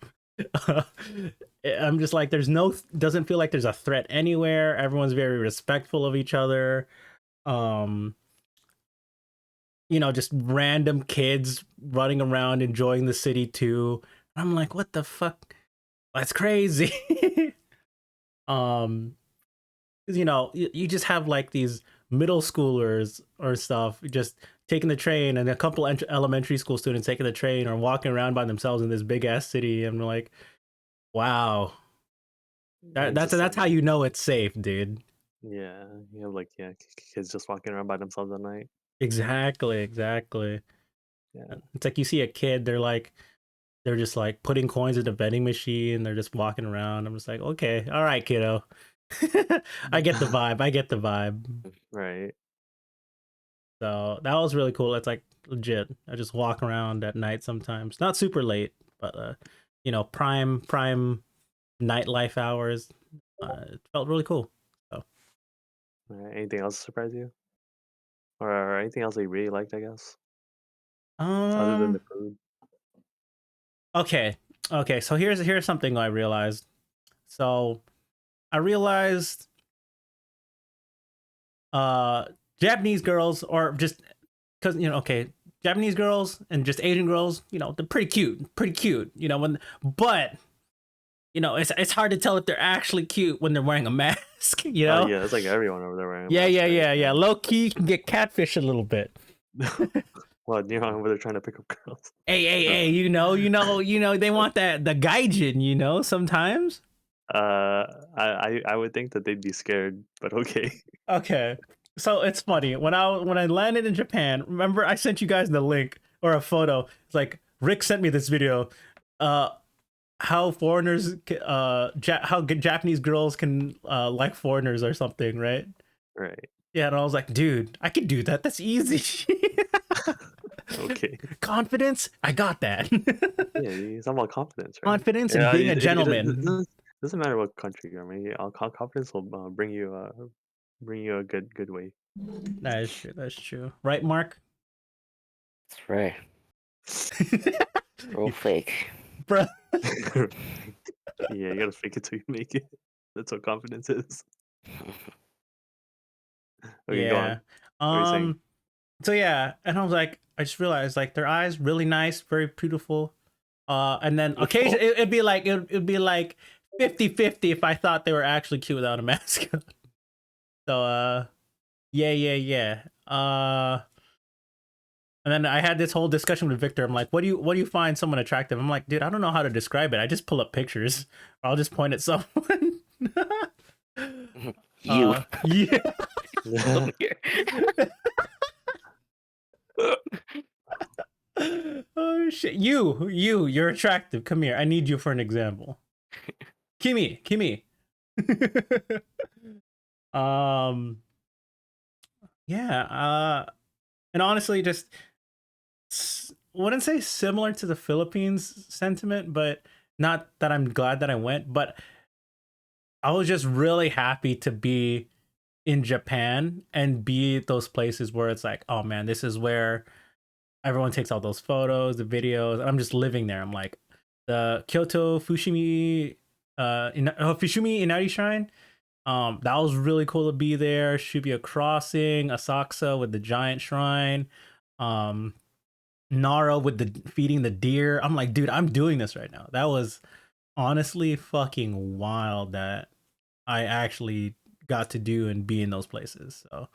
I'm just like, doesn't feel like there's a threat anywhere. Everyone's very respectful of each other. Um, just random kids running around enjoying the city too. I'm like, what the fuck? That's crazy. um, 'cause, you just have like these middle schoolers or stuff just taking the train, and a couple elementary school students taking the train or walking around by themselves in this big ass city. I'm like, wow, It's just that's like, how you know it's safe, dude. yeah, you have like, yeah, kids just walking around by themselves at night. Exactly. Yeah. It's like you see a kid, they're just like putting coins in the vending machine. They're just walking around. I'm just like, okay, all right, kiddo. I get the vibe. I get the vibe. Right. So that was really cool. It's like legit. I just walk around at night sometimes. Not super late, but prime nightlife hours. It felt really cool. So Right. Anything else surprise you? Or anything else that you really liked, I guess? Other than the um food? okay. Okay, so here's something I realized. So I realized uh Japanese girls, or just because okay, Japanese girls and just Asian girls, they're pretty cute, but it's hard to tell if they're actually cute when they're wearing a mask, Oh, yeah, it's like everyone over there wearing a Yeah, mask, yeah, right? yeah, yeah. Low key, you can get catfish a little bit. Well, over there trying to pick up girls. Hey, they want the gaijin, sometimes. I would think that they'd be scared, but okay. Okay. So it's funny when I landed in Japan. Remember, I sent you guys the link or a photo. It's like Rick sent me this video. Uh, how foreigners, how Japanese girls can like foreigners or something, right? Right. Yeah, and I was like, dude, I can do that. That's easy. Okay. Confidence, I got that. Yeah, it's all about confidence, right? Confidence and Yeah, being a gentleman. doesn't matter what country you're in. I mean, confidence will bring you a good way. That is true. That's true. Right, Mark? That's right. Real fake. Bro. Yeah, you gotta fake it till you make it. That's what confidence is. Okay, go Yeah. on. What are you saying? So yeah, and I was like, I just realized like their eyes really nice, very beautiful. And then Beautiful. occasionally it'd be like 50-50 if I thought they were actually cute without a mask. So yeah. And then I had this whole discussion with Victor. I'm like, what do you find someone attractive? I'm like, dude, I don't know how to describe it. I just pull up pictures. I'll just point at someone. You. Yeah. Over here. Oh shit. You're attractive. Come here. I need you for an example. Kimi. um yeah, and honestly just wouldn't say similar to the Philippines sentiment, but not that I'm glad that I went, but I was just really happy to be in Japan and be at those places where it's like, oh man, this is where everyone takes all those photos, the videos, and I'm just living there. I'm like, the Kyoto Fushimi Inari Shrine. That was really cool to be there. Shibuya Crossing, Asakusa with the giant shrine, um, Nara with the feeding the deer. I'm like, dude, I'm doing this right now. That was honestly fucking wild that I actually got to do and be in those places. So,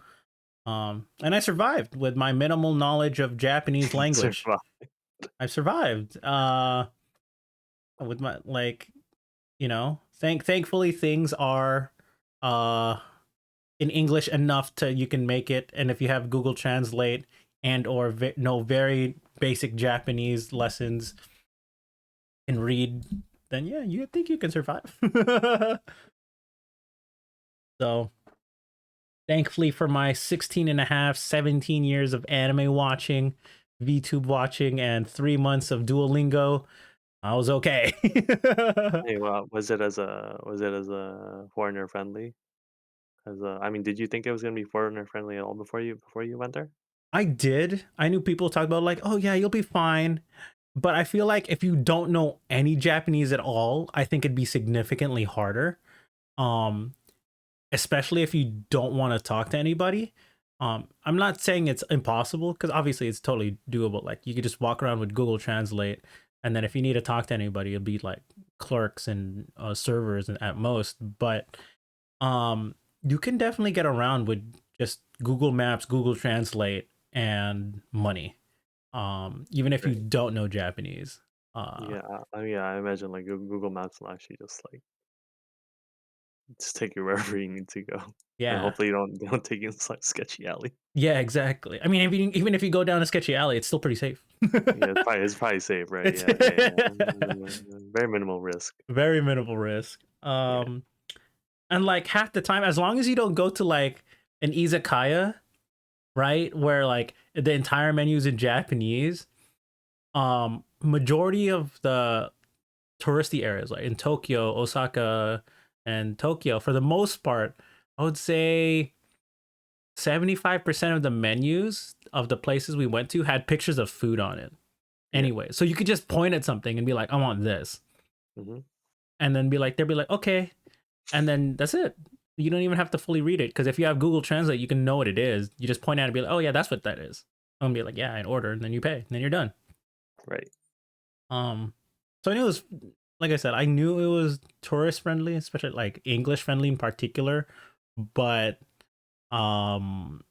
and I survived with my minimal knowledge of Japanese language. Survive. I survived. With my like, thankfully things are uh in English enough to you can make it, and if you have Google Translate and or know very basic Japanese lessons and read, then yeah, you think you can survive. So thankfully for my 16 and a half, 17 years of anime watching, VTube watching, and 3 months of Duolingo, I was okay. Hey, well, was it as a foreigner friendly? As I mean, did you think it was gonna be foreigner friendly at all before you went there? I did. I knew people talk about like, oh yeah, you'll be fine. But I feel like if you don't know any Japanese at all, I think it'd be significantly harder. Um, Especially if you don't want to talk to anybody. I'm not saying it's impossible because obviously it's totally doable. Like you could just walk around with Google Translate, and then if you need to talk to anybody, it'll be like clerks and servers and at most. But you can definitely get around with just Google Maps, Google Translate, and money. Even if you Right. don't know Japanese. Yeah, yeah, I imagine like Google Maps will actually just take you wherever you need to go, and Yeah. hopefully they don't take you in some sketchy alley. Yeah, exactly. I mean, even if you go down a sketchy alley, it's still pretty safe. Yeah, it's probably safe, right? It's Yeah. Very minimal risk. very minimal risk. Yeah, And like half the time, as long as you don't go to like an izakaya, right, where like the entire menu is in Japanese, majority of the touristy areas, like in Tokyo, Osaka, and Tokyo, for the most part, I would say 75% of the menus of the places we went to had pictures of food on it. yeah. Anyway, so you could just point at something and be like, I want this. Hmm. And then they'll be like, okay. And then that's it. You don't even have to fully read it. Because if you have Google Translate, you can know what it is. You just point at it and be like, oh yeah, that's what that is. I'm gonna be like, yeah, and order, and then you pay, and then you're done. Right. Um, so I knew it was, like I said, I knew it was tourist friendly, especially like English friendly in particular. But um,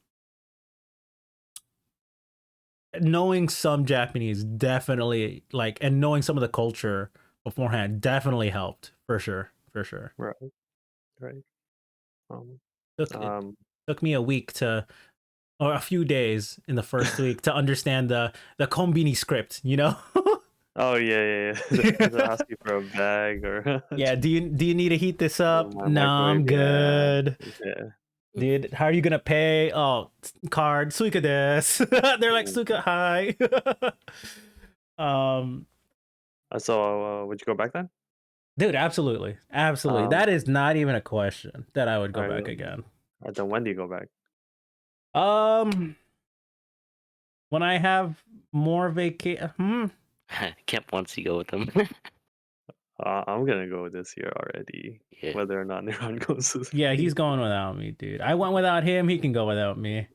knowing some Japanese definitely like, and knowing some of the culture beforehand definitely helped for sure. Right. Right. Um. Took it. Um. Took me a week to, or a few days in the first week to understand the Konbini script, you know? Oh yeah. They ask you for a bag or Yeah, do you need to heat this up? my No, microwave. I'm Yeah, good. yeah. Dude, how are you gonna pay? Oh, card, Suica des. They're like Mm. Suica hi. um, Would you go back then? dude, absolutely, absolutely. Um, That is not even a question that I would go all right, back again. then when do you go back? Um, when I have more Kemp wants to go with them. I'm gonna go this year already, Yeah. whether or not Niran goes with Yeah, me. he's going without me, dude. I went without him. He can go without me.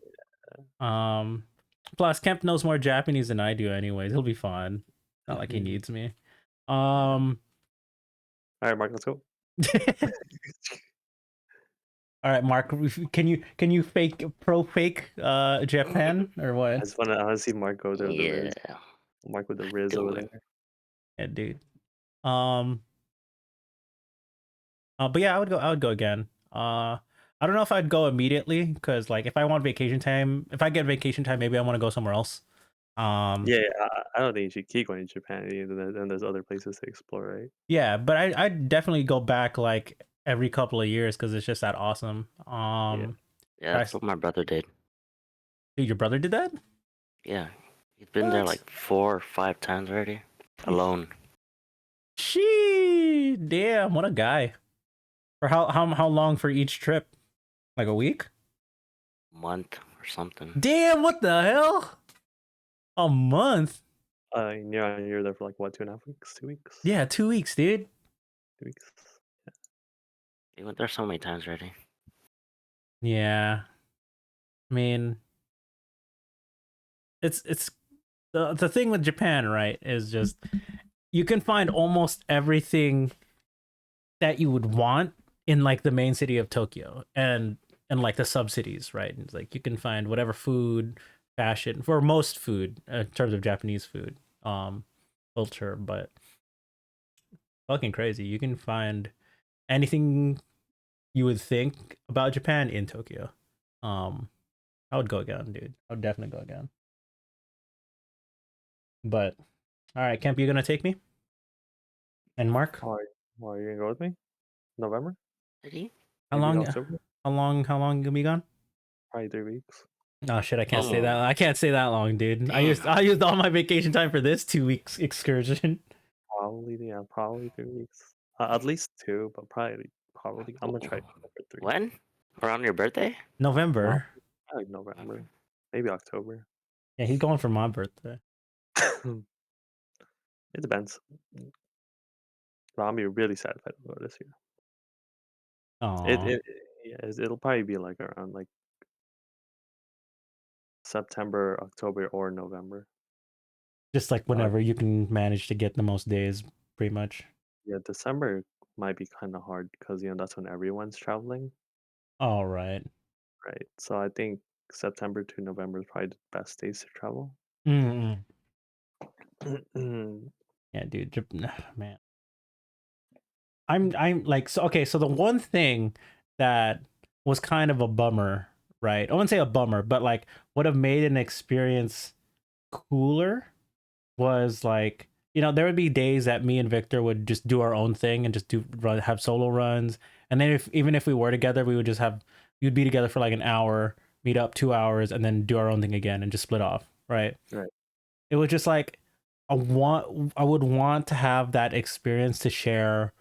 Um, plus Kemp knows more Japanese than I do, anyways. He'll be fine. Not like he needs me. All Um, right, Mark, let's go. all right, Mark. Can you fake Japan or what? I wanna see Mark go there with the Yeah. Riz. Mark with the Riz Do over it. there. Yeah, dude. Um, but yeah, I would go again. I don't know if I'd go immediately because like if I get vacation time, maybe I want to go somewhere else. Um, Yeah, I don't think you should keep going to Japan. And there's other places to explore, right? yeah, but I'd definitely go back like every couple of years because it's just that awesome. Yeah. Yeah, I, that's what my brother did. dude, your brother did that? Yeah. He's been there What? like 4 or 5 times already. Alone. She damn, what a guy. For how long for each trip? Like a week? Month or something. Damn, what the hell? A month? You're there for like what, 2.5 weeks, 2 weeks, Yeah, 2 weeks, dude. 2 weeks. He went there so many times already. Yeah. I mean, it's the thing with Japan, right, is just you can find almost everything that you would want in like the main city of Tokyo and like the sub cities, right? It's like you can find whatever food, fashion for most food in terms of Japanese food, culture, but fucking crazy. You can find anything you would think about Japan in Tokyo. Um, I would go again, dude. I would definitely go again. But all right, Kemp, you gonna take me and Mark? Are you gonna go with me? November? Did he? How Maybe long? October? How long you gonna be gone? Probably 3 weeks. Oh shit, I can't stay Oh, that. I can't stay that long, dude. I damn. used all my vacation time for this 2 weeks excursion. Probably 3 weeks. At least two, but probably I'm gonna try for 3. When? Around your birthday? No, November. probably November, maybe October. Yeah, he's going for my birthday. It depends. But I'll be really sad if I don't go this year. Aw. Yeah, it'll probably be like around like September, October, or November. Just like Uh, whenever you can manage to get the most days, pretty much. yeah, December might be kind of hard because that's when everyone's traveling, All right. right? So I think September to November is probably the best days to travel. Mm-mm. Yeah, Yeah, dude. Man, I'm like so okay. So the one thing that was kind of a bummer, right? I wouldn't say a bummer, but like would have made an experience cooler was like there would be days that me and Victor would just do our own thing and just have solo runs, and then even if we were together, we would just have you'd be together for like an hour, meet up 2 hours, and then do our own thing again and just split off, right? right. It was just like I would want to have that experience to share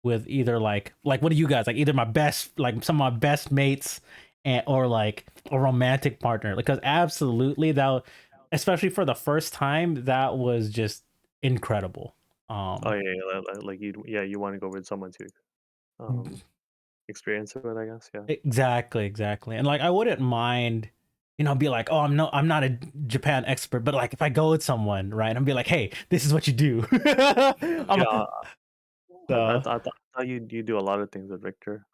with either like what do you guys like either my best like some of my best mates or like a romantic partner because absolutely especially for the first time that was just incredible. Oh yeah, like you want to go with someone to experience it with, I guess. Yeah. Exactly, and like I wouldn't mind be like, oh, I'm not a Japan expert, but like if I go with someone, right, I'm be like, hey, this is what you do. Yeah, I So thought you do a lot of things with Victor,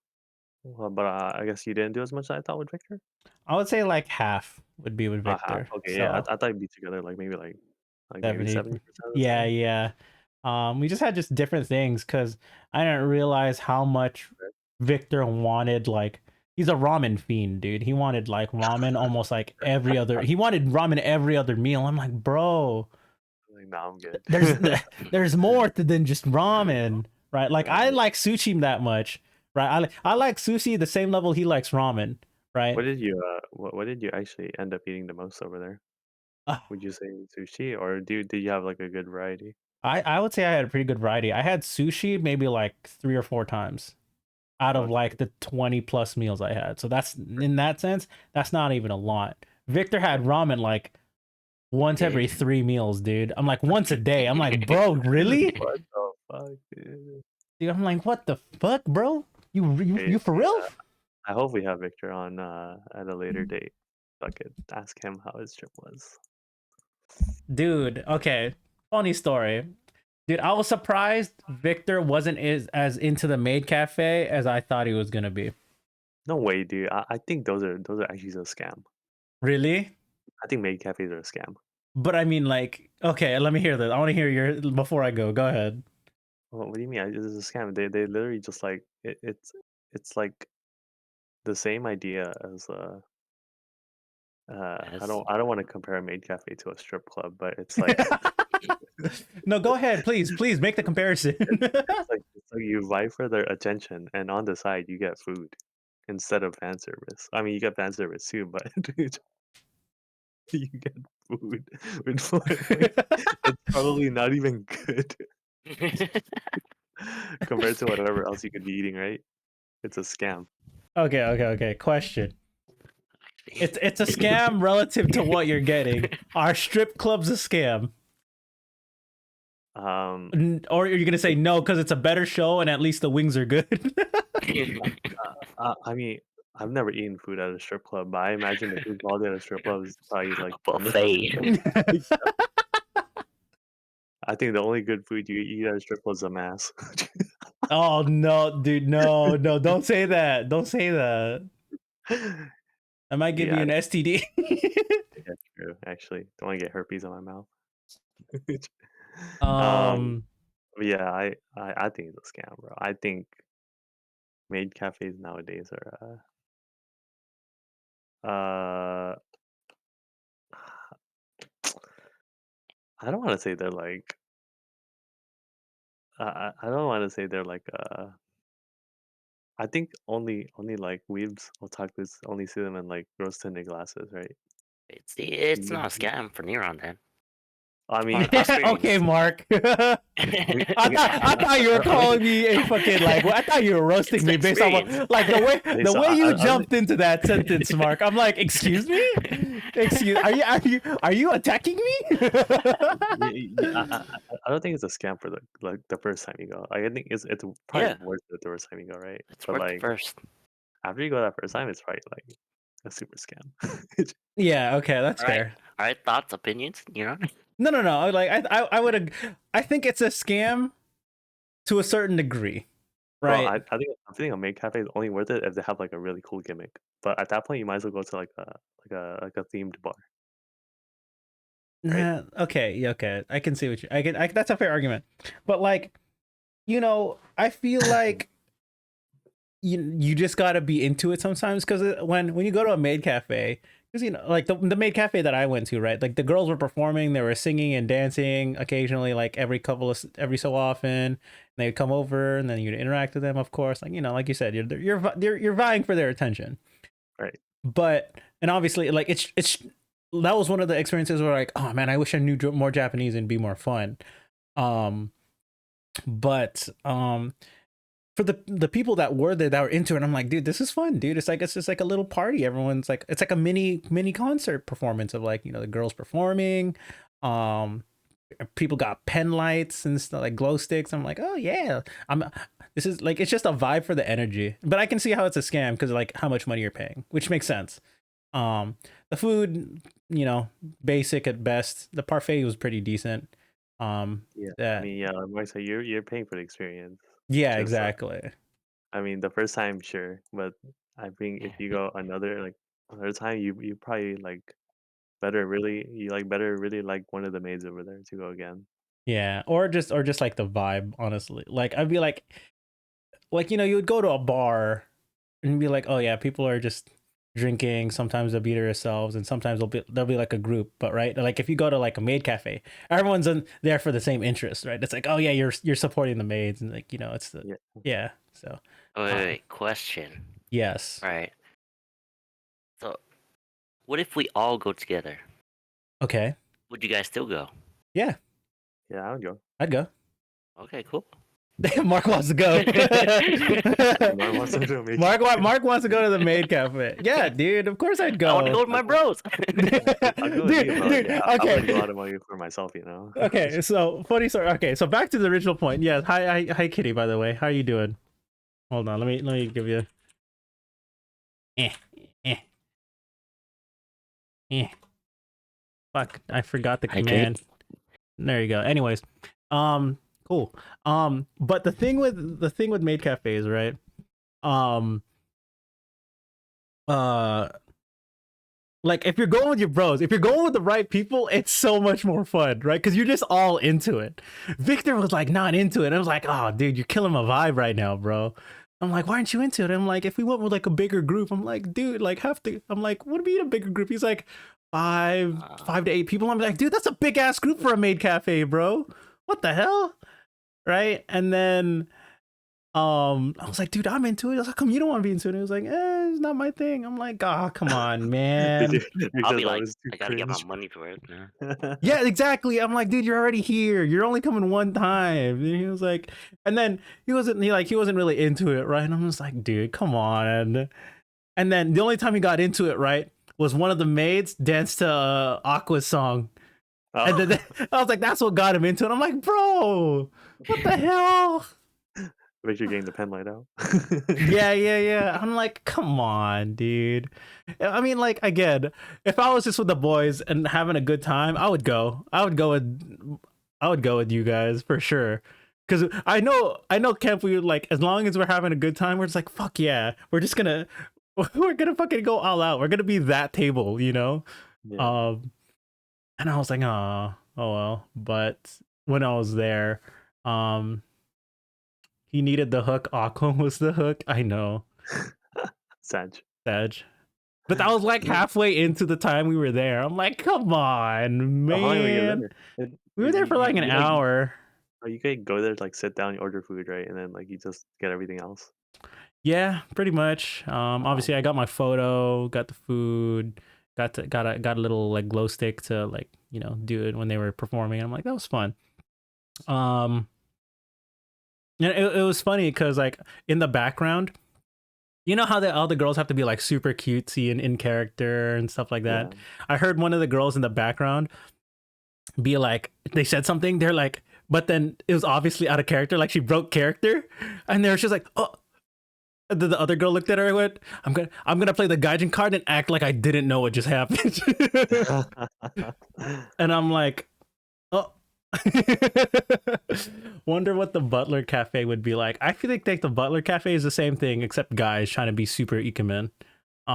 but I guess you didn't do as much as I thought with Victor. I would say like half would be with Half. Victor. Okay, yeah. So I thought you'd be together, like maybe maybe 70. 70% of the Yeah, time. yeah. We just had just different things because I didn't realize how much Right. Victor wanted like He's a ramen fiend, dude. He wanted like ramen almost like every other. He wanted ramen every other meal. I'm like, bro, Like, nah, I'm good. there's more than just ramen, right? Like I Right. like sushi that much, right? I like sushi the same level he likes ramen, right? What did you actually end up eating the most over there? Uh, Would you say sushi, or did you have like a good variety? I would say I had a pretty good variety. I had sushi maybe like 3 or 4 times out of Okay. like the 20 plus meals I had. So that's in that sense, that's not even a lot. Victor had ramen like once every Did. 3 meals, dude. I'm like once a day. I'm like, bro, really? What the fuck, dude? Dude, I'm like, what the fuck, bro? You Crazy. for real? I hope we have Victor on at a later date. So I could ask him how his trip was. Dude, okay. Funny story. Dude, I was surprised Victor wasn't as into the maid cafe as I thought he was gonna be. No way, dude. I think those are actually a scam. Really? I think maid cafes are a scam. But I mean, like, okay, let me hear this. I want to hear your before I go. Go ahead. What do you mean? This is a scam. They literally just like it's like the same idea as Yes. I don't want to compare a maid cafe to a strip club, but it's like No, go ahead, please, please make the comparison. it's like you vie for their attention, and on the side you get food instead of fan service. I mean, you get fan service too, but you get food with like it's probably not even good compared to whatever else you could be eating, right? It's a scam. Okay. Question. It's a scam relative to what you're getting. Are strip clubs a scam? Um, Or are you gonna say no because it's a better show and at least the wings are good? I mean, I've never eaten food at a strip club, but I imagine the food quality at a strip club is probably like Buffet. I think the only good food you eat at a strip club is a mass. Oh no, dude, no, don't say that. Don't say that. I might give you Yeah, an STD. that's true. Actually, don't want to get herpes on my mouth. um, But yeah, I think it's a scam, bro. I think maid cafes nowadays are uh I don't want to say they're like I don't want to say they're like I think only like weebs otakus only see them in like rose tinted glasses, right? It's not a Mhm. scam for Neuron then. I Part mean, of the okay, experience. Mark. we, I thought you were calling me a fucking like. I thought you were It's roasting the me based on experience. what, like okay, the so way you I don't jumped into that sentence, Mark. I'm like, excuse me, excuse. Are you attacking me? I don't think it's a scam for the first time you go. Like, I think it's probably Yeah, worth it the first time you go, right? it's But worth the like first. after you go that first time, it's probably like a super scam. Yeah. Okay, that's All right. fair. All right. Thoughts, opinions. Neuron. No. Like I would. I think it's a scam to a certain degree, Bro, right? I think a maid cafe is only worth it if they have like a really cool gimmick. But at that point, you might as well go to like a themed bar, right? Nah, okay, yeah, okay. I can see what you. That's a fair argument, but like, I feel like you just gotta be into it sometimes because when you go to a maid cafe, because like the maid cafe that I went to, right? Like the girls were performing, they were singing and dancing occasionally, like every so often. And they'd come over and then you'd interact with them, of course. Like like you said, you're vying for their attention. Right. But and obviously, like it's that was one of the experiences where like, oh man, I wish I knew more Japanese and be more fun. Um, but for the people that were there that were into it, I'm like, dude, this is fun, dude. It's just like a little party. Everyone's like, it's like a mini concert performance of like the girls performing. Um, people got pen lights and stuff like glow sticks. I'm like, oh yeah, I'm. This is like it's just a vibe for the energy. But I can see how it's a scam because like how much money you're paying, which makes sense. The food, basic at best. The parfait was pretty decent. Yeah. I That mean, yeah, like I said, you're paying for the experience. yeah, Just exactly. I mean, the first time, sure, but I think if you go another time, you probably better really like one of the maids over there to go again. Yeah, or just like the vibe, honestly. Like I'd be like you would go to a bar and be like, oh yeah, people are just drinking. Sometimes they'll be themselves, and sometimes they'll be like a group. But right, like if you go to like a maid cafe, everyone's in there for the same interest, right? It's like, oh yeah, you're supporting the maids, and like it's the Yeah. yeah. So Oh, wait, question. yes, Right. So, what if we all go together? okay, Would you guys still go? yeah, Yeah, I would go. I'd go. Okay, cool. Mark wants to go. Mark wants to do a maid Mark wants to go to the maid cafe. Yeah, dude. Of course I'd I want to go. go with my bros. I'll go with you, but dude, yeah, I'm gonna go okay. out of my way for myself, you know. Okay, so funny story. Okay, so back to the original point. Yeah, hi, Kitty. By the way, how are you doing? Hold on, let me give you. Eh, eh, eh. Fuck, I forgot the Hi, Kate. command. There you go. Anyways, cool. But the thing with maid cafes, right? Um, like if you're going with your bros, if you're going with the right people, it's so much more fun, right? Because you're just all into it. Victor was like not into it. I was like, oh, dude, you're killing my vibe right now, bro. I'm like, why aren't you into it? I'm like, if we went with like a bigger group, I'm like, dude, like have to. I'm like, what do you mean a bigger group? He's like, five to eight people. I'm like, dude, that's a big ass group for a maid cafe, bro. What the hell, right? And then I was like, dude, I'm into it. I was like, how come you don't want to be into it? He was like, it's not my thing. I'm like, oh, come on, man. I'll be Because I like, was too I gotta get my cringe. money for it. Yeah. Yeah, exactly. I'm like, dude, you're already here. You're only coming one time. And he was like, and then he wasn't really into it, right? And I'm just like, dude, come on. And then the only time he got into it, right, was one of the maids danced to Aqua's song. And then I was like, that's what got him into it. I'm like, bro, what the hell? Victor getting the pen light out. Yeah. I'm like, come on, dude. I mean, like, again, if I was just with the boys and having a good time, I would go. I would go with you guys for sure. Cause I know Kemp, we would like, as long as we're having a good time, we're just like, fuck yeah. We're gonna fucking go all out. We're gonna be that table, you know? Yeah. And I was like, oh well. But when I was there, he needed the hook. Aqua was the hook. I know. Sag. But that was like halfway into the time we were there. I'm like, come on, How long were you man. there? We were there for like an hour. You could go there, like sit down, you order food, right, and then like you just get everything else. Yeah, pretty much. Obviously I got my photo, got the food, got a little like glow stick to like, do it when they were performing. I'm like, that was fun. And it was funny because like in the background, you know how all the girls have to be like super cutesy and in character and stuff like that. Yeah. I heard one of the girls in the background be like, they said something, they're like, but then it was obviously out of character, like she broke character, and they were just like, oh. The other girl looked at her and went, I'm gonna play the gaijin card and act like I didn't know what just happened. And I'm like, oh. Wonder what the Butler Cafe would be like. I feel like the Butler Cafe is the same thing, except guys trying to be super ikemen. Yeah,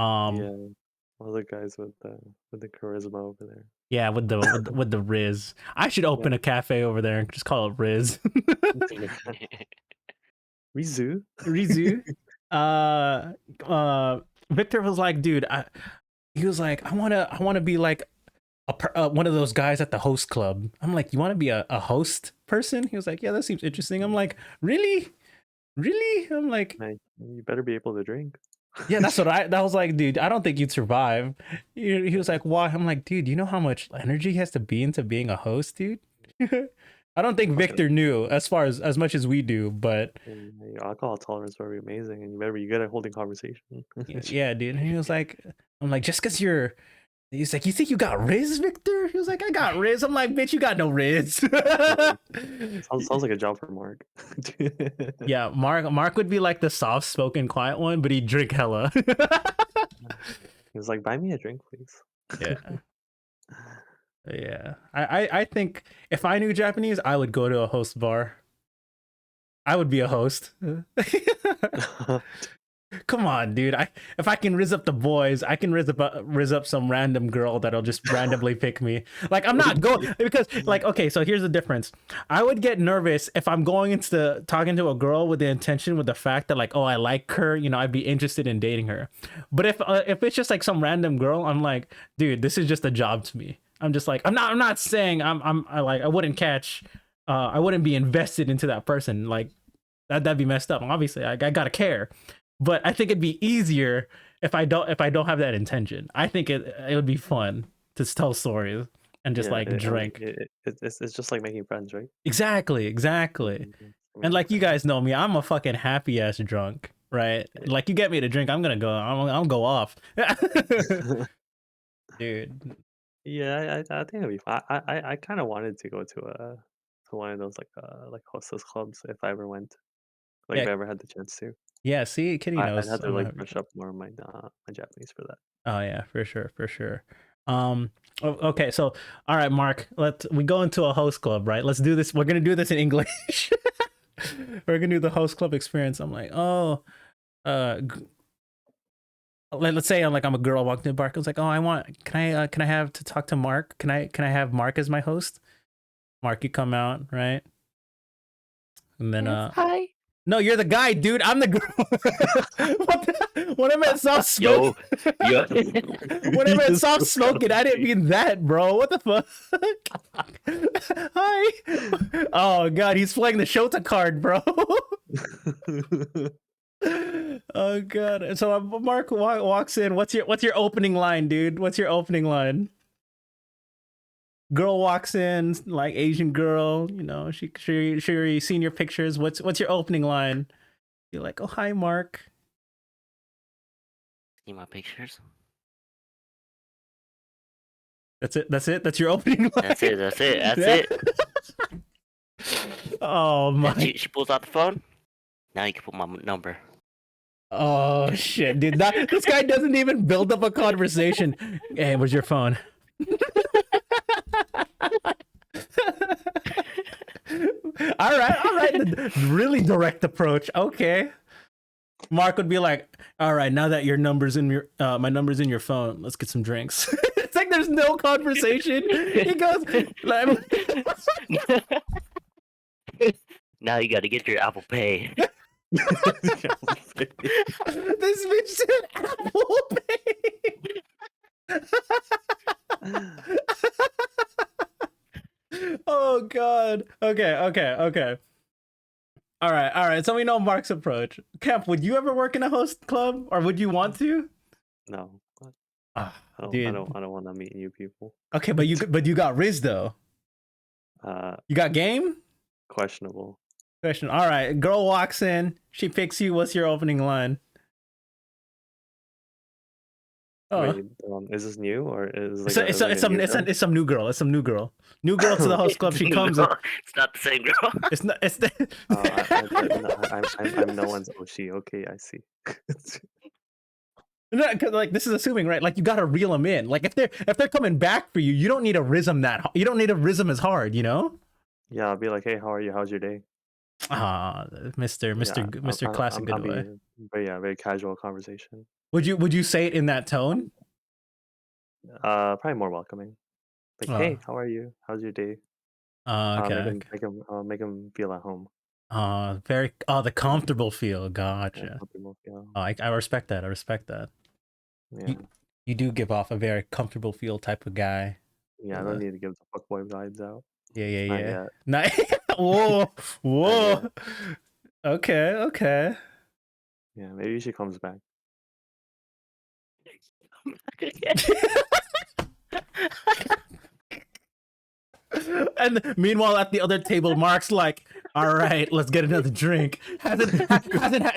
all the guys with the charisma over there. Yeah, with the Riz. I should open a cafe over there and just call it Riz. Rizu. Rizu. Victor was like, dude, he was like, I wanna be like one of those guys at the host club. I'm like, you want to be a host person? He was like, yeah, that seems interesting. I'm like, really? I'm like, you better be able to drink. Yeah, that's what I was like, dude, I don't think you'd survive. He was like, why? I'm like, dude, you know how much energy has to be into being a host, dude? I don't think Victor knew as much as we do, but your alcohol tolerance would be amazing, and you better be good at holding conversation. Yeah, dude. And he was like, I'm like, just because he's like, you think you got Riz, Victor? He was like, I got Riz. I'm like, bitch, you got no Riz. Sounds like a job for Mark. Yeah, Mark would be like the soft-spoken, quiet one, but he'd drink hella. He was like, buy me a drink, please. Yeah. Yeah. I think if I knew Japanese, I would go to a host bar. I would be a host. Come on, dude. If I can riz up the boys, I can riz up some random girl that'll just randomly pick me. Like I'm not going because like okay, so here's the difference. I would get nervous if I'm going into talking to a girl with the intention with the fact that like, oh, I like her, you know, I'd be interested in dating her. But if it's just like some random girl, I'm like, dude, this is just a job to me. I'm just like I'm not saying I wouldn't catch I wouldn't be invested into that person. Like that'd be messed up. Obviously, I gotta care. But I think it'd be easier if I don't have that intention. I think it would be fun to tell stories and just like drink. It's just like making friends, right? Exactly. And like you guys know me, I'm a fucking happy ass drunk, right? Like you get me to drink, I'm gonna go. I'll go off, dude. Yeah, I think it'd be fun. I kind of wanted to go to one of those like hostess clubs if I ever went, like if Yeah, I ever had the chance to. yeah. See, Kitty I'd knows have to I'm a like happy brush drunk. up more on my Japanese for that. Oh yeah, for sure. Okay, so all right, Mark, we go into a host club, right? Let's do this. We're gonna do this in English. We're gonna do the host club experience. I'm like, oh, let's say I'm a girl walking to the bar. I was like, oh, can I have to talk to Mark? Can I have Mark as my host? Mark, you come out, right? And then Hi. no, you're the guy, dude. I'm the girl. When I meant soft smoke. Yo. When I meant soft smoking, I didn't mean that, bro. What the fuck? Hi. Oh god, he's playing the Shota card, bro. Oh god. So Mark walks in. What's your opening line, dude? What's your opening line? Girl walks in, like Asian girl, you know, she sure seen your pictures. What's your opening line? You're like, oh hi Mark. See my pictures? That's it. That's your opening line. That's it. Oh my. She pulls out the phone. Now you can put my number. Oh shit, dude. This guy doesn't even build up a conversation. Hey, where's your phone? all right, really direct approach. Okay. Mark would be like, all right, now that your number's in your my number's in your phone, let's get some drinks. It's like there's no conversation. He goes now you gotta get your Apple Pay. this bitch said Apple Pay. Oh god. Okay. All right. So we know Mark's approach. Kemp, would you ever work in a host club, or would you want to? No, I don't want to meet new people. Okay, but you got Riz though. You got game? Questionable. Question. All right, girl walks in, she picks you. What's your opening line? Oh, Wait, is this new or is it's some new girl. It's some new girl. New girl to the host club. She comes. It's not the same girl. It's not. It's I'm no one's Oshi. Okay, I see. no, like this is assuming, right? Like you gotta reel them in. Like if they're coming back for you, you don't need a rhythm you don't need a rhythm as hard, you know? Yeah, I'll be like, hey, how are you? How's your day? Ah, Mr. Classic good way. Very casual conversation. Would you say it in that tone? Probably more welcoming. Like, hey, how are you? How's your day? Okay. Make him feel at home. The comfortable feel. Gotcha. Yeah, comfortable feel. I respect that. Yeah. You do give off a very comfortable feel type of guy. Yeah, I don't need to give the fuckboy vibes out. Yeah. Whoa. Okay. Yeah, maybe she comes back. And meanwhile, at the other table, Mark's like, "All right, let's get another drink."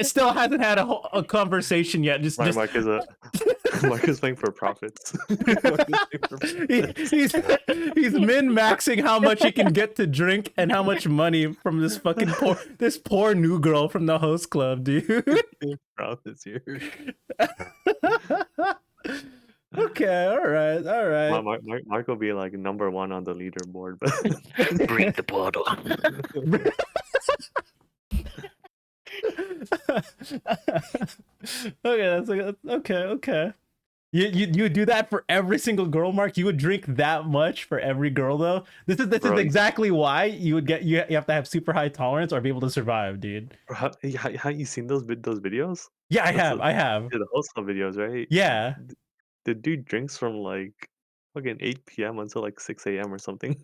Still hasn't had a conversation yet. Mark is playing for profits. He's min-maxing how much he can get to drink and how much money from this fucking poor new girl from the host club, dude. Profits here. Okay, all right. Mark will be like number 1 on the leaderboard, but Bring the bottle. Okay. You do that for every single girl, Mark? You would drink that much for every girl, though? This is Bro, exactly why you would get you have to have super high tolerance or be able to survive, dude. have you seen those videos? Yeah, I That's have. I have. the Hostel videos, right? Yeah. The dude drinks from like fucking 8 p.m. until like 6 a.m. or something.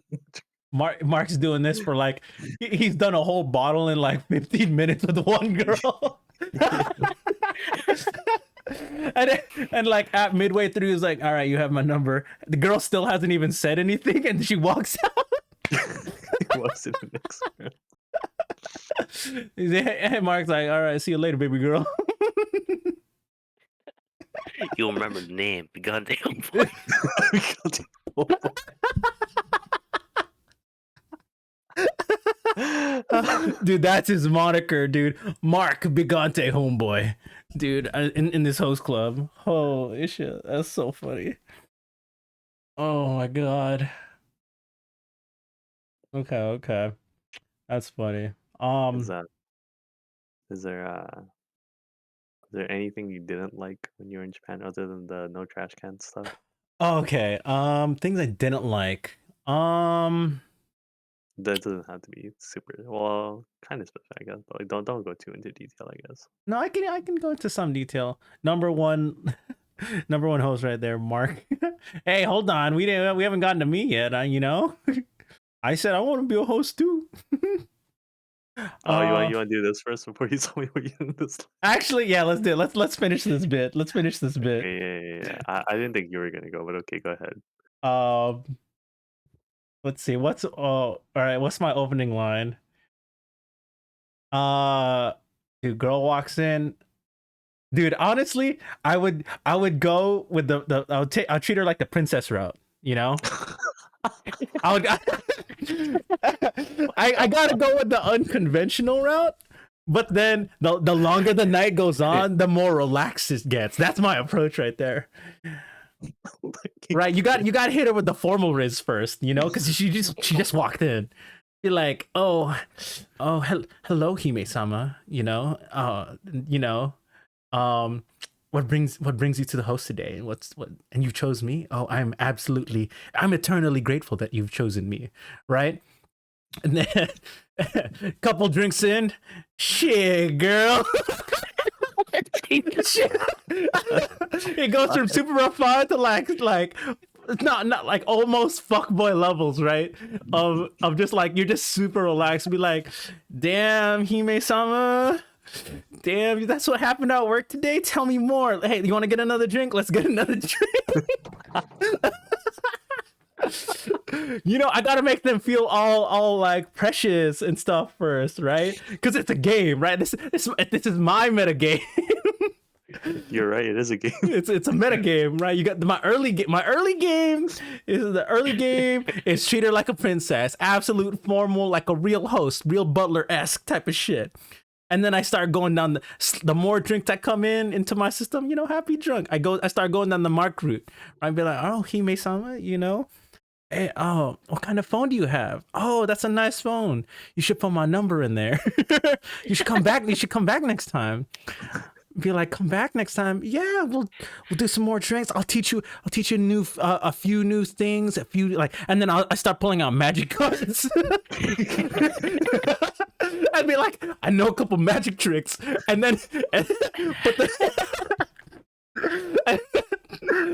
Mark's doing this for like he's done a whole bottle in like 15 minutes with one girl. and like at midway through he's like, all right, you have my number. The girl still hasn't even said anything and she walks out. What's in the next round? He's like, hey, Mark's like, all right, see you later, baby girl. You'll remember the name. The goddamn boy. Dude, that's his moniker, dude. Mark Bigante Homeboy. Dude, in this host club. Holy shit, that's so funny. Oh my god. Okay. That's funny. Is that is there anything you didn't like when you were in Japan other than the no trash can stuff? Okay. Things I didn't like. That doesn't have to be super well, kind of specific, I guess, but like, don't go too into detail, I guess. No, I can go into some detail. Number one number one host right there, Mark. Hey, hold on. We haven't gotten to me yet, you know? I said I want to be a host too. Oh, you want to do this first before you tell me what you did this? Actually, yeah, let's do it. Let's finish this bit. Let's finish this bit. Yeah. I didn't think you were gonna go, but okay, go ahead. Let's see. All right, what's my opening line? Dude, girl walks in. Dude, honestly, I would go with I'll treat her like the princess route, you know? I would I gotta go with the unconventional route, but then the longer the night goes on, the more relaxed it gets. That's my approach right there. Right, you got to hit her with the formal riz first, you know, because she just walked in. You're like, oh, hello, Hime-sama, you know, what brings you to the host today? And you chose me? Oh, I'm eternally grateful that you've chosen me, right? And then couple drinks in, shit, girl. It goes from super refined to like not like almost fuckboy levels, right? Of just like you're just super relaxed. Be like, damn, Hime-sama. Damn, that's what happened at work today? Tell me more. Hey, you want to get another drink? Let's get another drink. You know, I gotta make them feel all like precious and stuff first, right? Because it's a game, right? This is my meta game. You're right. It is a game. It's a meta game, right? You got my early game is treat her like a princess, absolute formal, like a real host, real butler-esque type of shit. And then I start going down the more drinks that come into my system, you know, happy drunk. I start going down the Mark route. I'd be like, oh, Hime-sama, you know. Hey, oh, what kind of phone do you have? Oh, that's a nice phone. You should put my number in there. You should come back. You should come back next time. Be like, come back next time. Yeah, we'll do some more drinks. I'll teach you a few new things, and then I start pulling out magic cards. I'd be like, I know a couple magic tricks, and then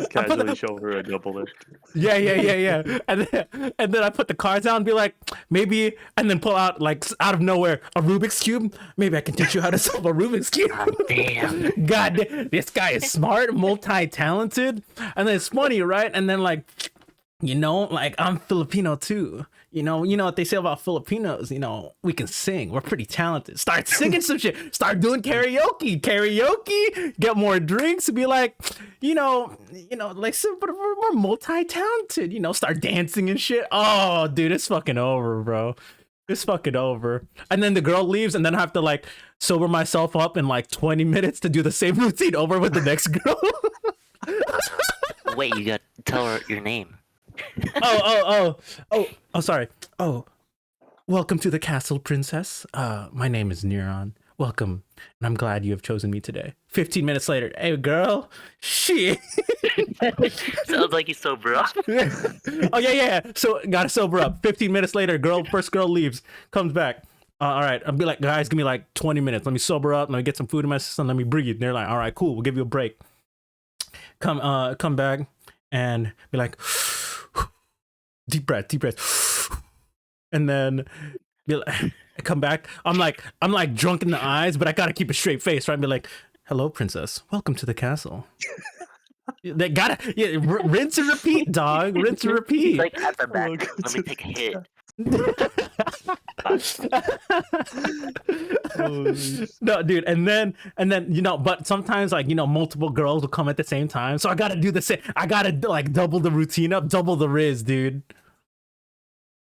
casually show her a double lift. Yeah. And then I put the cards out and be like, maybe, and then pull out like out of nowhere a Rubik's cube. Maybe I can teach you how to solve a Rubik's cube. God damn, this guy is smart, multi-talented, and then it's funny, right? And then like, you know, like I'm Filipino too. You know what they say about Filipinos, you know, we can sing. We're pretty talented. Start singing some shit. Start doing karaoke, get more drinks and be like, you know, like, we're multi-talented, you know, start dancing and shit. Oh, dude, it's fucking over, bro. It's fucking over. And then the girl leaves and then I have to like sober myself up in like 20 minutes to do the same routine over with the next girl. Wait, you got to tell her your name. Oh, sorry. Oh, welcome to the castle, princess. My name is Neuron. welcome, and I'm glad you have chosen me today. 15 minutes later, hey girl, shit. Sounds like you sober up. Oh yeah. So gotta sober up. 15 minutes later, first girl leaves, comes back. All right, I'll be like, guys, give me like 20 minutes. Let me sober up. Let me get some food in my system. Let me breathe. And they're like, all right, cool. We'll give you a break. Come back and be like, deep breath, and then be like, come back. I'm like drunk in the eyes, but I gotta keep a straight face, right? Be like, hello, princess. Welcome to the castle. They gotta rinse and repeat, dog. Rinse and repeat. Like at the back, let me take a hit. No, dude, and then but sometimes like multiple girls will come at the same time, so I gotta do the same. I gotta like double the routine up, double the riz, dude.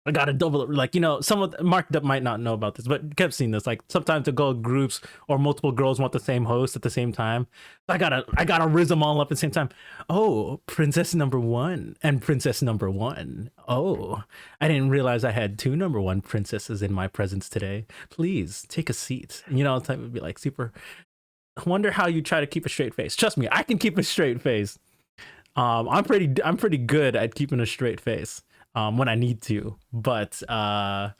I gotta double it. Like some of Mark might not know about this, but kept seeing this. Like sometimes to go groups or multiple girls want the same host at the same time. I gotta riz them all up at the same time. Oh, princess number 1 and princess number 1. Oh, I didn't realize I had 2 number 1 princesses in my presence today. Please take a seat. Type would be like super. I wonder how you try to keep a straight face. Trust me, I can keep a straight face. I'm pretty good at keeping a straight face. When I need to, but I'm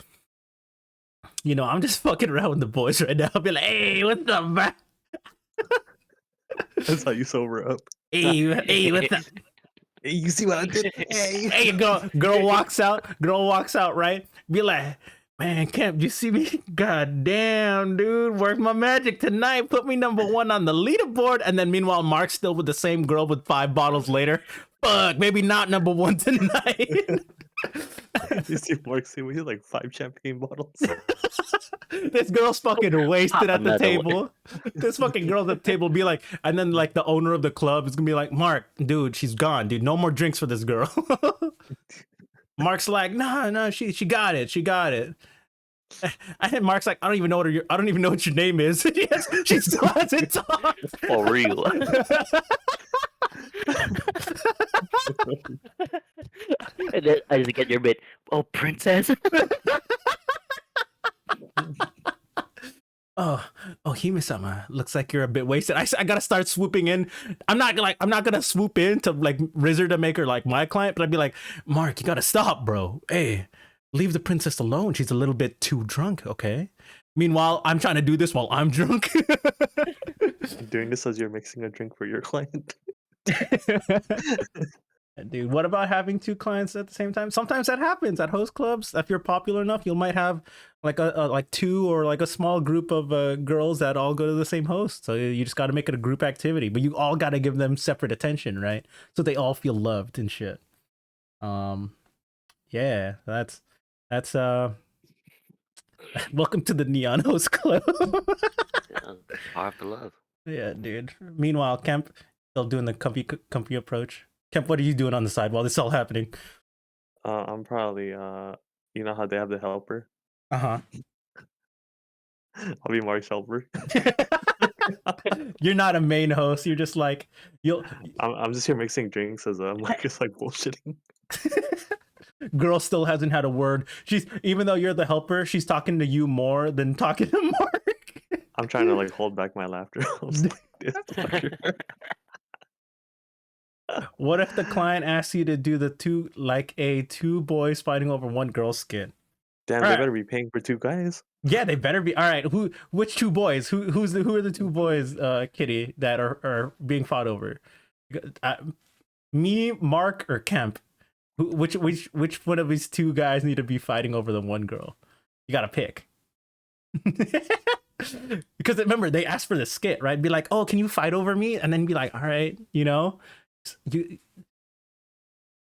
just fucking around with the boys right now. I'll be like, hey, what's up, man? That's how you sober up. Hey, what's up? Hey, you see what I did? Hey, girl walks out, right? Be like, man, Kemp, you see me? God damn, dude, work my magic tonight. Put me number 1 on the leaderboard. And then meanwhile, Mark's still with the same girl with 5 bottles later. Fuck, maybe not number 1 tonight. You see Mark see with like 5 champagne bottles. This girl's fucking wasted at the Another table. This fucking girl at the table be like, and then like the owner of the club is gonna be like, Mark, dude, she's gone, dude. No more drinks for this girl. Mark's like, no, she got it. And Mark's like, I don't even know what your name is. Yes, she still hasn't talked. For real. And then I just get your bit. Oh, princess. Oh, Hime-sama, looks like you're a bit wasted. I gotta start swooping in. I'm not gonna swoop in to like Rizzer to make her like my client, but I'd be like, Mark, you gotta stop, bro. Hey, leave the princess alone. She's a little bit too drunk, okay? Meanwhile, I'm trying to do this while I'm drunk. Doing this as you're mixing a drink for your client. Dude, what about having 2 clients at the same time? Sometimes that happens at host clubs. If you're popular enough, you might have like like 2 or like a small group of girls that all go to the same host. So you just got to make it a group activity, but you all got to give them separate attention, right? So they all feel loved and shit. Yeah, that's welcome to the Neon Host Club. Yeah, hard for love. Yeah, dude. Meanwhile, Kemp still doing the comfy approach. Kemp, what are you doing on the side while this is all happening? I'm probably you know how they have the helper? Uh-huh. I'll be Mark's helper. You're not a main host. You're just like I'm just here mixing drinks as Mark is like bullshitting. Girl still hasn't had a word. Even though you're the helper, she's talking to you more than talking to Mark. I'm trying to like hold back my laughter. I was like, this fucker. What if the client asks you to do the 2 boys fighting over 1 girl's skin? Damn, All they right. better be paying for 2 guys. Yeah, they better be. All right, which 2 boys? Who are the 2 boys, Kitty, that are being fought over? Me, Mark, or Kemp? Which one of these 2 guys need to be fighting over the 1 girl? You gotta pick. Because remember, they asked for the skit, right? Be like, oh, can you fight over me? And then be like, all right,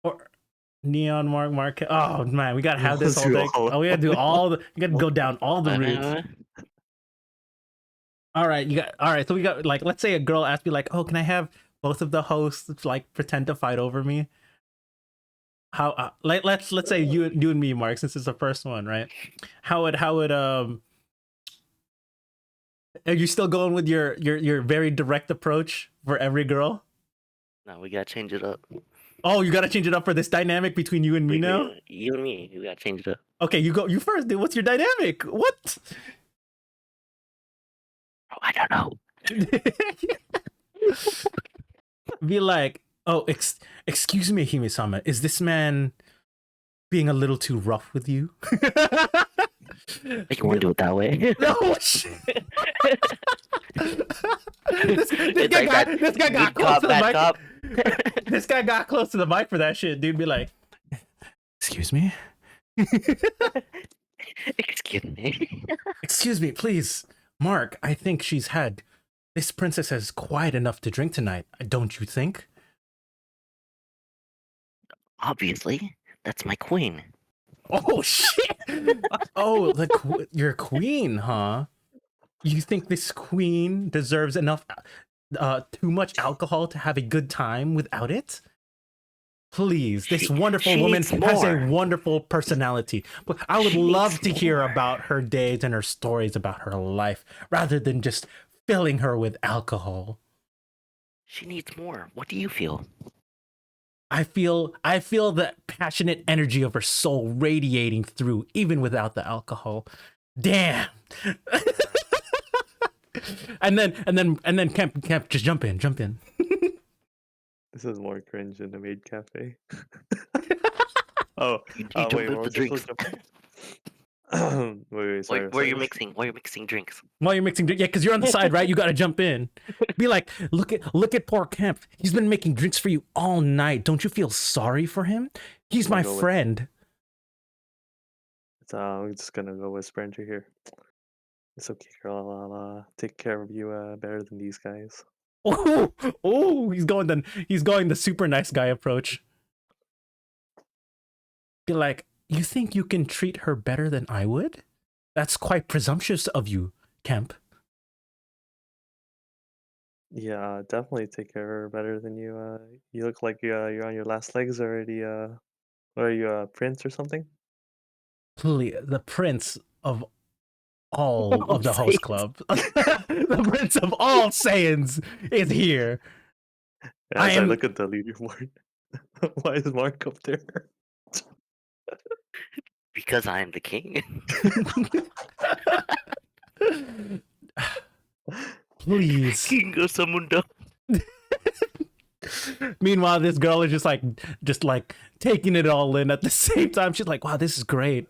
or Neon Mark. Oh man, we gotta have this all day. Oh, we gotta do we gotta go down all the routes. All right. So we got like, let's say a girl asked me like, oh, can I have both of the hosts like pretend to fight over me? How let's say you and me, Mark, since it's the first one, right? How would are you still going with your very direct approach for every girl? No, we gotta change it up. Oh, you gotta change it up for this dynamic between you and me now? You and me, we gotta change it up. Okay, you first, dude. What's your dynamic? What? Oh, I don't know. Be like, oh, excuse me, Hime-sama, is this man being a little too rough with you? You want to do it that way? No shit. It's like that This guy got good close cop, to the bad mic. cop. This guy got close to the mic for that shit, dude. Be like, excuse me? Excuse me. Excuse me, please. Mark, I think this princess has quite enough to drink tonight, don't you think? Obviously, that's my queen. Oh shit! Oh, your queen, huh? You think this queen deserves enough, too much alcohol to have a good time without it? Please, this wonderful she woman needs has a more. wonderful personality. But I would She love needs to hear more. about her days and her stories about her life, rather than just filling her with alcohol. She needs more. What do you feel? I feel the passionate energy of her soul radiating through, even without the alcohol. Damn. and then Kemp, just jump in. This is more cringe than the maid cafe. Oh, You wait, jump what into was I drinks. supposed to... wait, sorry. Where sorry. you're mixing? Why you're mixing drinks? While you're mixing, yeah, because you're on the side, right? You got to jump in. Be like, look at poor Kemp. He's been making drinks for you all night. Don't you feel sorry for him? He's I'm my gonna go friend. I'm just gonna go with Spranger here. It's okay, girl. I'll take care of you better than these guys. Oh, he's going the super nice guy approach. Be like, you think you can treat her better than I would? That's quite presumptuous of you, Kemp. Yeah, definitely take care of her better than you. You look like you're on your last legs already. Are you a prince or something? Please, the prince of all Oh, of the host Saiyans. club. The prince of all Saiyans is here. As I look at the leaderboard, why is Mark up there? Because I am the king. Please. King of Samunda. Meanwhile, this girl is just like taking it all in at the same time. She's like, wow, this is great.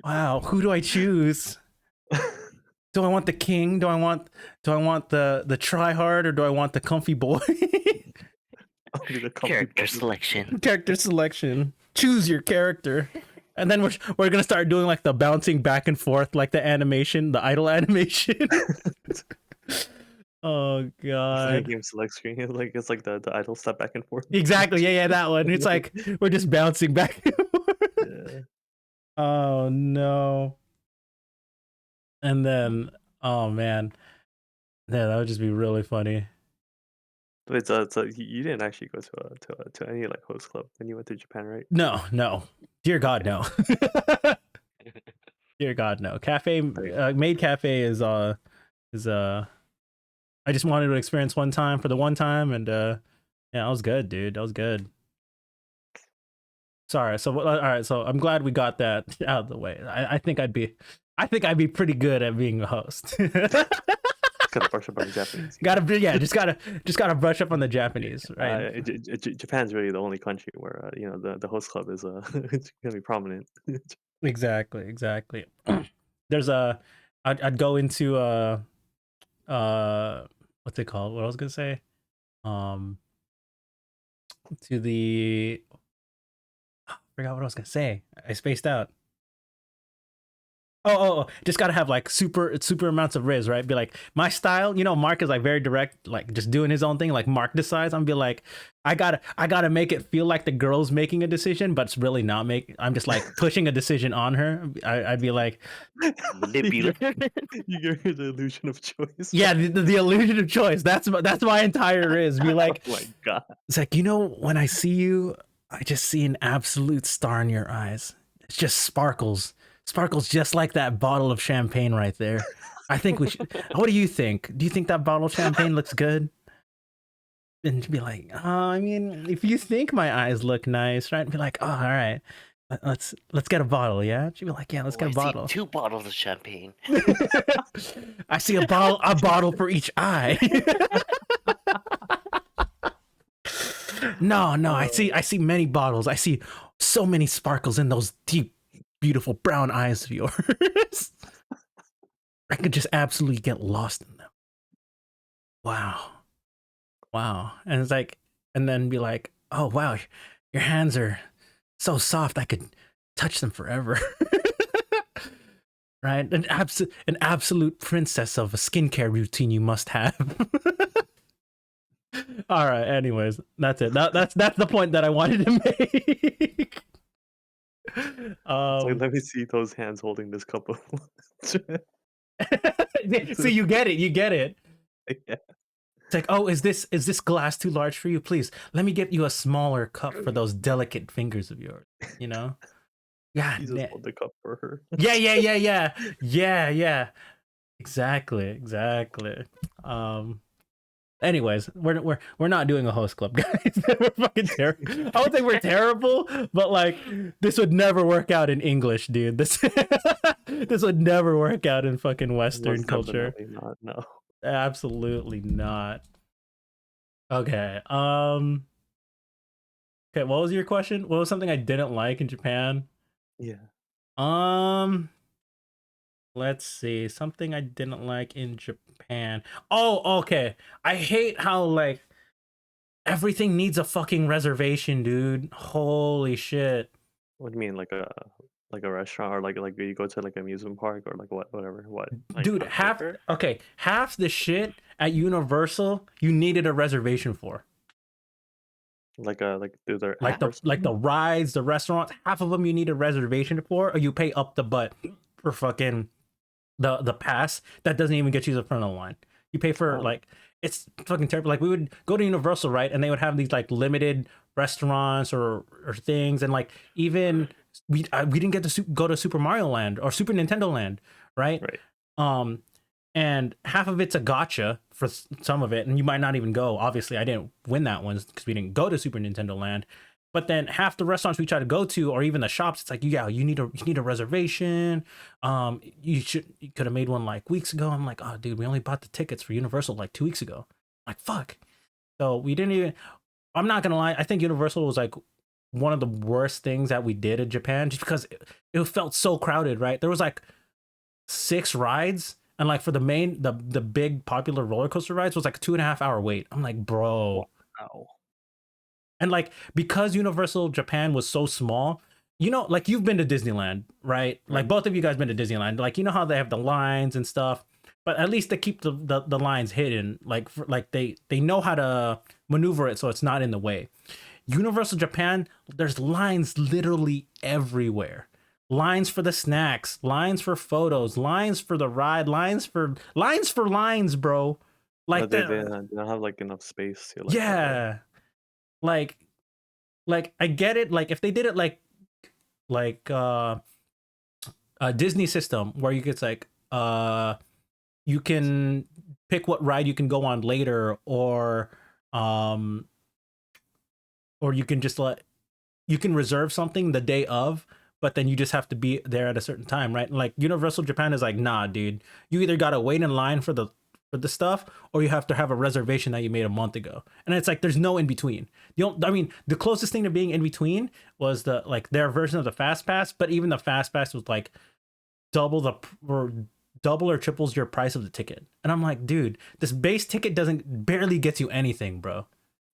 Wow, who do I choose? Do I want the king? Do I want the try hard, or do I want the comfy boy? Character selection. Character selection. Choose your character. And then we're gonna start doing like the bouncing back and forth, like the animation, the idle animation. Oh god. Game select screen. It's like the idle step back and forth. Exactly. Yeah, that one. It's like we're just bouncing back and forth. Yeah. Oh no. And then, oh man, yeah, that would just be really funny. Wait, so you didn't actually go to any like host club when you went to Japan, right? No, dear God, no. Dear God, no. Cafe, maid cafe is I just wanted to experience one time for the one time, and yeah, that was good, dude. That was good. Sorry. So all right. So I'm glad we got that out of the way. I think I'd be pretty good at being a host. Gotta brush up on the Japanese. Just gotta brush up on the Japanese, right? Japan's really the only country where the host club is it's gonna be prominent. Exactly. There's I'd go into what's it called? What I was gonna say, to the I forgot what I was gonna say. I spaced out. Oh, just gotta have like super amounts of riz, right? Be like, my style, Mark is like very direct, like just doing his own thing. Like Mark decides, I'm be like, I gotta make it feel like the girl's making a decision, but it's really not I'm just like pushing a decision on her. I'd be like, Manipulate. You give her the illusion of choice. yeah, the illusion of choice. That's my entire riz. Be like, oh my god, it's like, when I see you, I just see an absolute star in your eyes. It just sparkles just like that bottle of champagne right there. I think we should. What do you think? Do you think that bottle of champagne looks good? And be like, I mean, if you think my eyes look nice, right? And be like, oh, all right. let's get a bottle, yeah? She'd be like, yeah, let's get a bottle. I see 2 bottles of champagne. I see a bottle for each eye. No, I see many bottles. I see so many sparkles in those deep, beautiful brown eyes of yours. I could just absolutely get lost in them. Wow. And it's like, and then be like, oh wow, your hands are so soft, I could touch them forever. Right? An absolute princess of a skincare routine you must have. All right, anyways, that's it. That's the point that I wanted to make. It's like, let me see those hands holding this cup of so you get it. Yeah. It's like, oh, is this glass too large for you? Please, let me get you a smaller cup for those delicate fingers of yours. You know? Yeah. You just hold the cup for her. Yeah. Exactly. Anyways, we're not doing a host club, guys. We're fucking terrible. I would say we're terrible, but like this would never work out in English, dude. This would never work out in fucking Western culture. Not, no. Absolutely not. Okay. Okay, what was your question? What was something I didn't like in Japan? Yeah. Let's see. Something I didn't like in Japan. Oh, okay. I hate how like everything needs a fucking reservation, dude. Holy shit. What do you mean, like a restaurant, or like you go to like an amusement park, or like whatever? What? Like, dude, half the shit at Universal you needed a reservation for. Like through their like the rides, the restaurants, half of them you need a reservation for, or you pay up the butt for fucking the pass that doesn't even get you to the front of the line. You pay for like, it's fucking terrible. Like we would go to Universal, right, and they would have these like limited restaurants or things, and like even we didn't get to go to Super Mario Land or Super Nintendo Land, right? And half of it's a gotcha for some of it, and you might not even go. Obviously, I didn't win that one because we didn't go to Super Nintendo Land. But then half the restaurants we try to go to, or even the shops, it's like, yeah, you need a reservation. You could have made one like weeks ago. I'm like, oh, dude, we only bought the tickets for Universal like 2 weeks ago. I'm like, fuck. So we didn't even. I'm not gonna lie. I think Universal was like one of the worst things that we did in Japan, just because it felt so crowded. Right, there was like 6 rides. And like for the big popular roller coaster rides was like a 2.5 hour wait. I'm like, bro. Wow. And like, because Universal Japan was so small, you know, like you've been to Disneyland, right? Like both of you guys been to Disneyland. Like, you know how they have the lines and stuff, but at least they keep the lines hidden. Like they know how to maneuver it so it's not in the way. Universal Japan, there's lines literally everywhere. Lines for the snacks, lines for photos, lines for the ride, lines for lines, bro. Like they don't have like enough space to, like, yeah, like I get it. Like if they did it like a Disney system where you could like you can pick what ride you can go on later, or you can just you can reserve something the day of, but then you just have to be there at a certain time, right? Like Universal Japan is like, nah, dude, you either gotta wait in line for the stuff, or you have to have a reservation that you made a month ago. And it's like there's no in between. The closest thing to being in between was their version of the Fast Pass, but even the Fast Pass was like double or triples your price of the ticket. And I'm like, dude, this base ticket barely gets you anything, bro.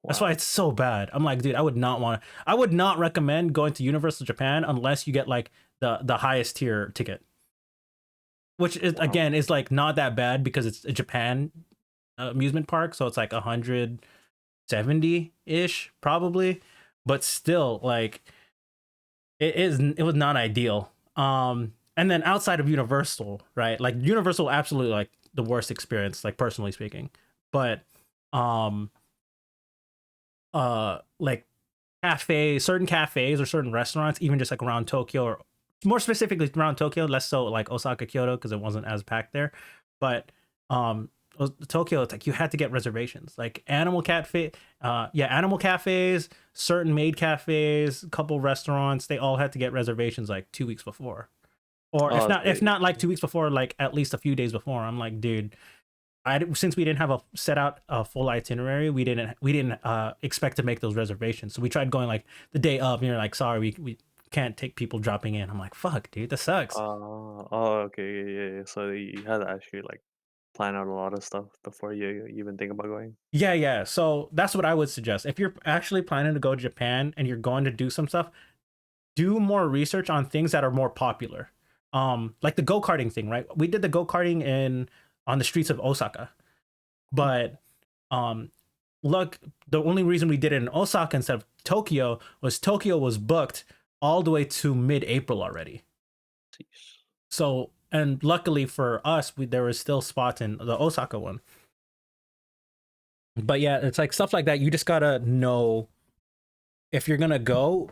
Wow. That's why it's so bad. I'm like, dude, I would not recommend going to Universal Japan unless you get like the highest tier ticket, which is again is like not that bad because it's a Japan amusement park, so it's like 170-ish probably, but still like it was not ideal. And then outside of Universal, right? Like Universal, absolutely like the worst experience, like personally speaking, but like certain cafes or certain restaurants, even just like around Tokyo, or more specifically around Tokyo, less so like Osaka, Kyoto, because it wasn't as packed there. But Tokyo, it's like you had to get reservations. Like animal animal cafes, certain maid cafes, a couple restaurants, they all had to get reservations like 2 weeks before. Or Oh, if not like 2 weeks before, like at least a few days before. I'm like, dude, since we didn't have a full itinerary, we didn't expect to make those reservations. So we tried going like the day of, and you're like, sorry, we can't take people dropping in. I'm like, fuck, dude, this sucks. okay, yeah. So you had to actually like plan out a lot of stuff before you even think about going. Yeah. So that's what I would suggest. If you're actually planning to go to Japan and you're going to do some stuff, do more research on things that are more popular. Like the go-karting thing, right? We did the go-karting on the streets of Osaka. But look, the only reason we did it in Osaka instead of Tokyo was booked all the way to mid-April already. Jeez. So, and luckily for us, there was still spots in the Osaka one. But yeah, it's like stuff like that. You just gotta know if you're gonna go,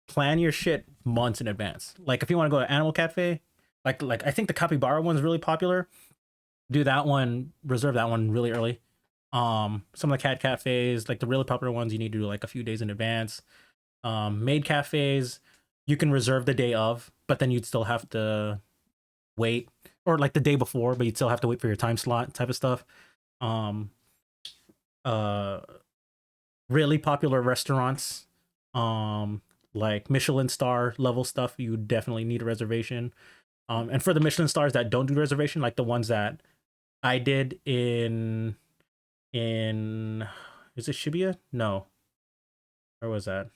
plan your shit months in advance. Like if you want to go to Animal Cafe, like I think the Capybara one's really popular. Do that one, reserve that one really early. Some of the cat cafes, like the really popular ones, you need to do like a few days in advance. Maid cafes, you can reserve the day of, but then you'd still have to wait, or like the day before, but you'd still have to wait for your time slot type of stuff. Really popular restaurants, like Michelin star level stuff, you definitely need a reservation. And for the Michelin stars that don't do reservation, like the ones that I did in is it Shibuya? No. Where was that?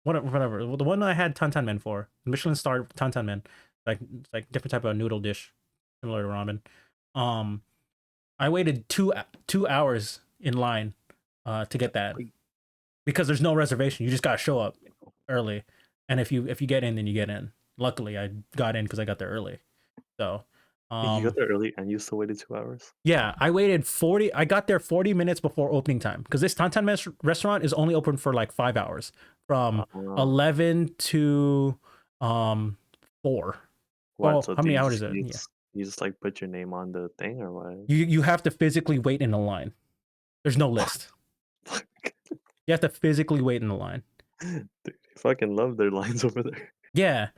Whatever. The one I had Tantan Men for. Michelin star Tantan Men. Like it's like different type of noodle dish, similar to ramen. I waited 2 hours in line to get that. Because there's no reservation. You just gotta show up early. And if you get in, then you get in. Luckily I got in because I got there early. So You got there early and you still waited 2 hours? yeah, I got there 40 minutes before opening time because this Tantan restaurant is only open for like 5 hours from 11 to 4. What? Well, So how many you hours is just, it? you Yeah. just you just like put your name on the thing or what? You have to physically wait in a line. There's no list. You have to physically wait in the line. Dude, they fucking love their lines over there. Yeah.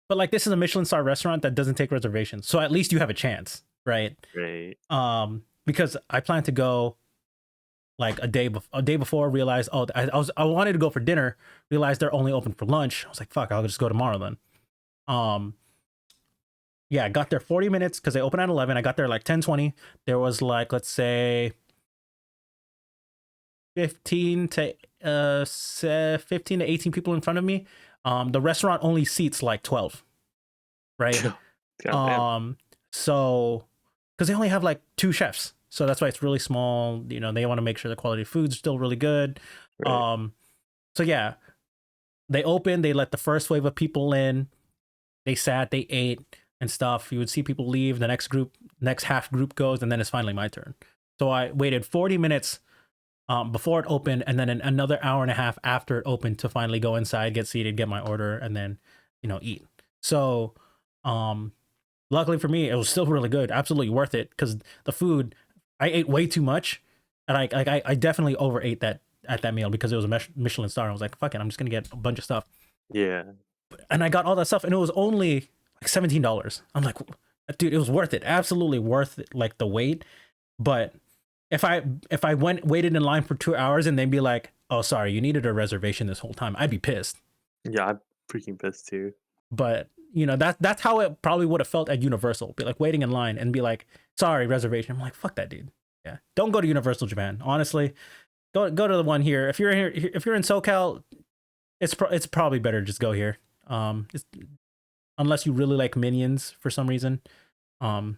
But like this is a Michelin star restaurant that doesn't take reservations. So at least you have a chance, right? Right. Because I plan to go like a day before, realized I wanted to go for dinner, realized they're only open for lunch. I was like, fuck, I'll just go tomorrow then. Yeah, I got there 40 minutes because they open at 11. I got there like 10:20. There was like, let's say 15 to 18 people in front of me. The restaurant only seats like 12, right? So because they only have like 2 chefs, so that's why it's really small. You know, they want to make sure the quality of food's still really good. Right. So yeah, they opened, they let the first wave of people in, they sat, they ate and stuff. You would see people leave, the next half group goes, and then it's finally my turn. So I waited 40 minutes before it opened, and then another hour and a half after it opened to finally go inside, get seated, get my order, and then eat. So luckily for me, it was still really good, absolutely worth it, because the food, I ate way too much, and I definitely overate that at that meal because it was a Michelin star. I was like, fuck it, I'm just gonna get a bunch of stuff. Yeah. And I got all that stuff, and it was only like $17. I'm like, dude, it was worth it, absolutely worth it, like the wait. But if I waited in line for 2 hours and they'd be like, oh, sorry, you needed a reservation this whole time, I'd be pissed. Yeah, I'm freaking pissed too. But that's how it probably would have felt at Universal. Be like waiting in line and be like, sorry, reservation. I'm like, fuck that, dude. Yeah, don't go to Universal Japan. Honestly, go to the one here. If you're here, if you're in SoCal, it's probably better just go here. Unless you really like Minions for some reason. Yeah,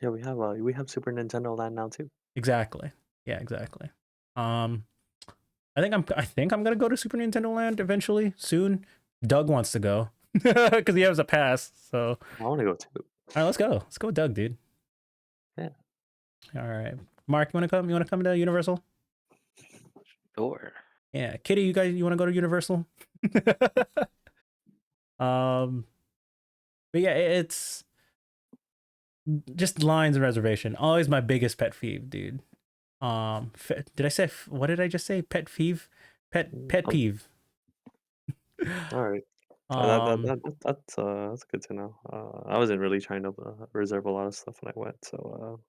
we have Super Nintendo Land now too. Exactly. Yeah, exactly. I think I'm gonna go to Super Nintendo Land eventually soon. Doug wants to go because he has a pass. So I want to go too. All right, let's go. Let's go with Doug, dude. Yeah. All right, Mark, you want to come? You want to come to Universal? Sure. Yeah, Kitty, you want to go to Universal? But yeah, it's just lines and reservation. Always my biggest pet peeve, dude. Did I say what did I just say? Pet peeve, pet peeve. All right. That's good to know. I wasn't really trying to reserve a lot of stuff when I went, so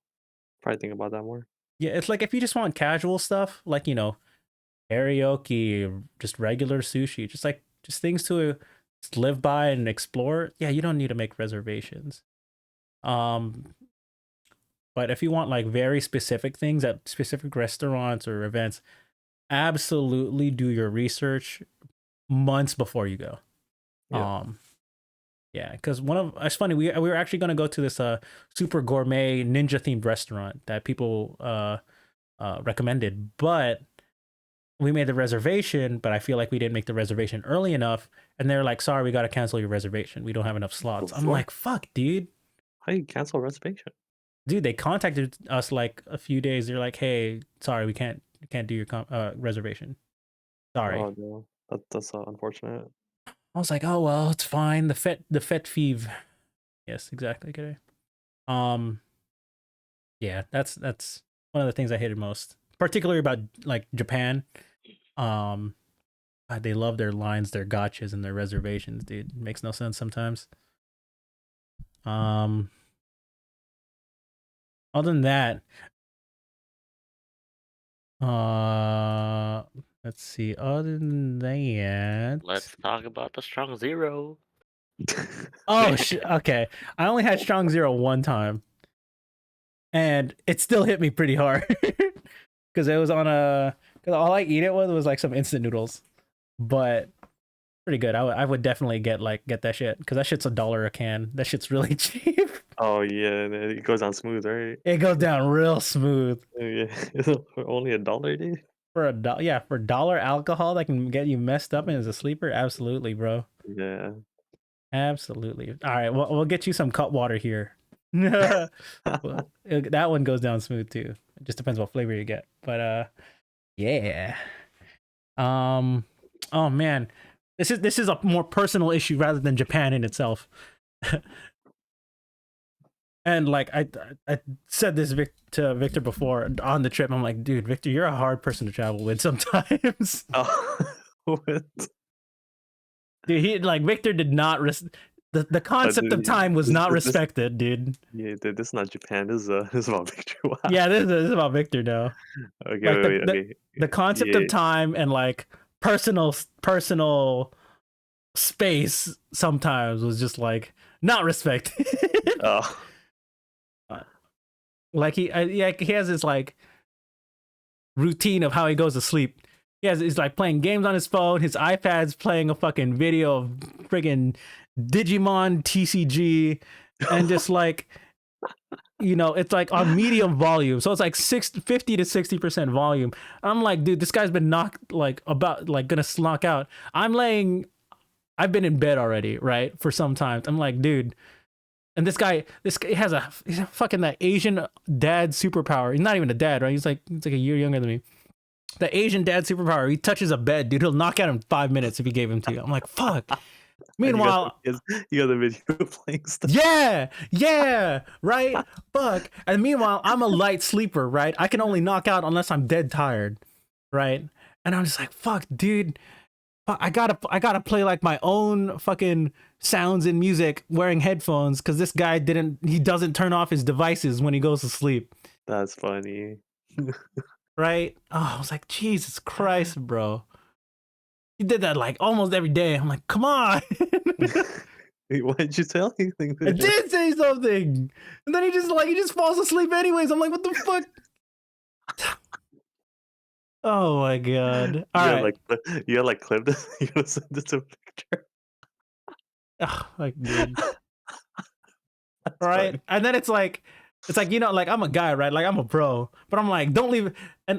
probably think about that more. Yeah, it's like if you just want casual stuff, like karaoke, just regular sushi, just things to just live by and explore. Yeah, you don't need to make reservations. But if you want like very specific things at specific restaurants or events, absolutely do your research months before you go. Yeah. Yeah, because it's funny, we were actually gonna go to this super gourmet ninja themed restaurant that people recommended, but we made the reservation, but I feel like we didn't make the reservation early enough, and they're like, sorry, we gotta cancel your reservation. We don't have enough slots. I'm like, fuck, dude. How do you cancel a reservation? Dude, they contacted us like a few days. They're like, hey, sorry, we can't do your reservation. Sorry. Oh no, that's unfortunate. I was like, oh well, it's fine. The fet feeve. Yes, exactly. Okay. Yeah, that's one of the things I hated most, particularly about like Japan. They love their lines, their gotchas, and their reservations, dude. It makes no sense sometimes. Other than that, let's see. Other than that, Let's talk about the strong zero. oh okay. I only had strong zero one time, and it still hit me pretty hard because it was on because all I eat it was like some instant noodles, but pretty good. I would definitely get that shit because that shit's $1 a can. That shit's really cheap. Oh yeah, and it goes down smooth, right? It goes down real smooth. Yeah, only $1, dude. For $1 alcohol that can get you messed up and as a sleeper, absolutely, bro. Yeah. Absolutely. All right, well, we'll get you some cut water here. Well, that one goes down smooth too. It just depends what flavor you get. But yeah. Oh man, this is a more personal issue rather than Japan in itself. And like I said this to Victor before on the trip. I'm like, dude, Victor, you're a hard person to travel with sometimes. Oh, what? Dude, Victor did not the concept of time was not respected, dude. Yeah, dude, this is not Japan. This is about Victor. Wow. Yeah, this is about Victor now. Okay, like okay. The concept of time and like personal space sometimes was just like not respected. Oh. Like he has this like routine of how he goes to sleep. He's like playing games on his phone. His iPad's playing a fucking video of friggin' Digimon TCG, and just like it's like on medium volume, so it's like 50 to 60% volume. I'm like, dude, this guy's been knocked gonna knock out. I've been in bed already, right, for some time. I'm like, dude. And this guy has he's a fucking that Asian dad superpower. He's not even a dad, right? He's like a year younger than me. The Asian dad superpower. He touches a bed, dude. He'll knock out in 5 minutes if he gave him to you. I'm like, fuck. Meanwhile, you got the video playing stuff. Yeah, right. Fuck. And meanwhile, I'm a light sleeper, right? I can only knock out unless I'm dead tired, right? And I'm just like, fuck, dude. I gotta play like my own fucking sounds and music wearing headphones because this guy doesn't turn off his devices when he goes to sleep. That's funny. Right? Oh, I was like, Jesus Christ, bro. He did that like almost every day. I'm like, come on. Why did you tell anything? I did say something. And then he just falls asleep anyways. I'm like, what the fuck? Oh my god! All right, you gotta clip this. You gotta send it to a picture. Oh, like, dude. Right, and then it's like like I'm a guy, right? Like I'm a pro, but I'm like, don't leave. And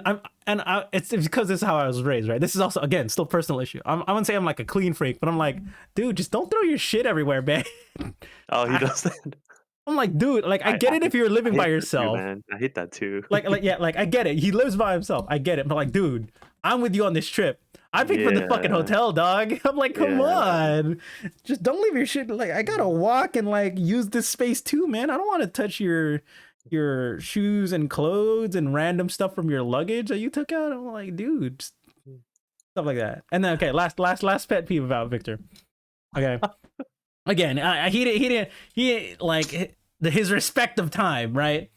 it's because this is how I was raised, right? This is also again still personal issue. I wouldn't say I'm like a clean freak, but I'm like, dude, just don't throw your shit everywhere, man. Oh, he does that. I'm like, dude, like I get it if you're living by yourself. Too, man. I hate that too. like I get it. He lives by himself. I get it. But like, dude, I'm with you on this trip. I picked for the fucking Yeah. hotel, dog. I'm like, come Yeah. on, just don't leave your shit. Like, I gotta walk and like use this space too, man. I don't want to touch your shoes and clothes and random stuff from your luggage that you took out. I'm like, dude, just stuff like that. And then okay, last pet peeve about Victor. Okay, again, he like his respect of time, right?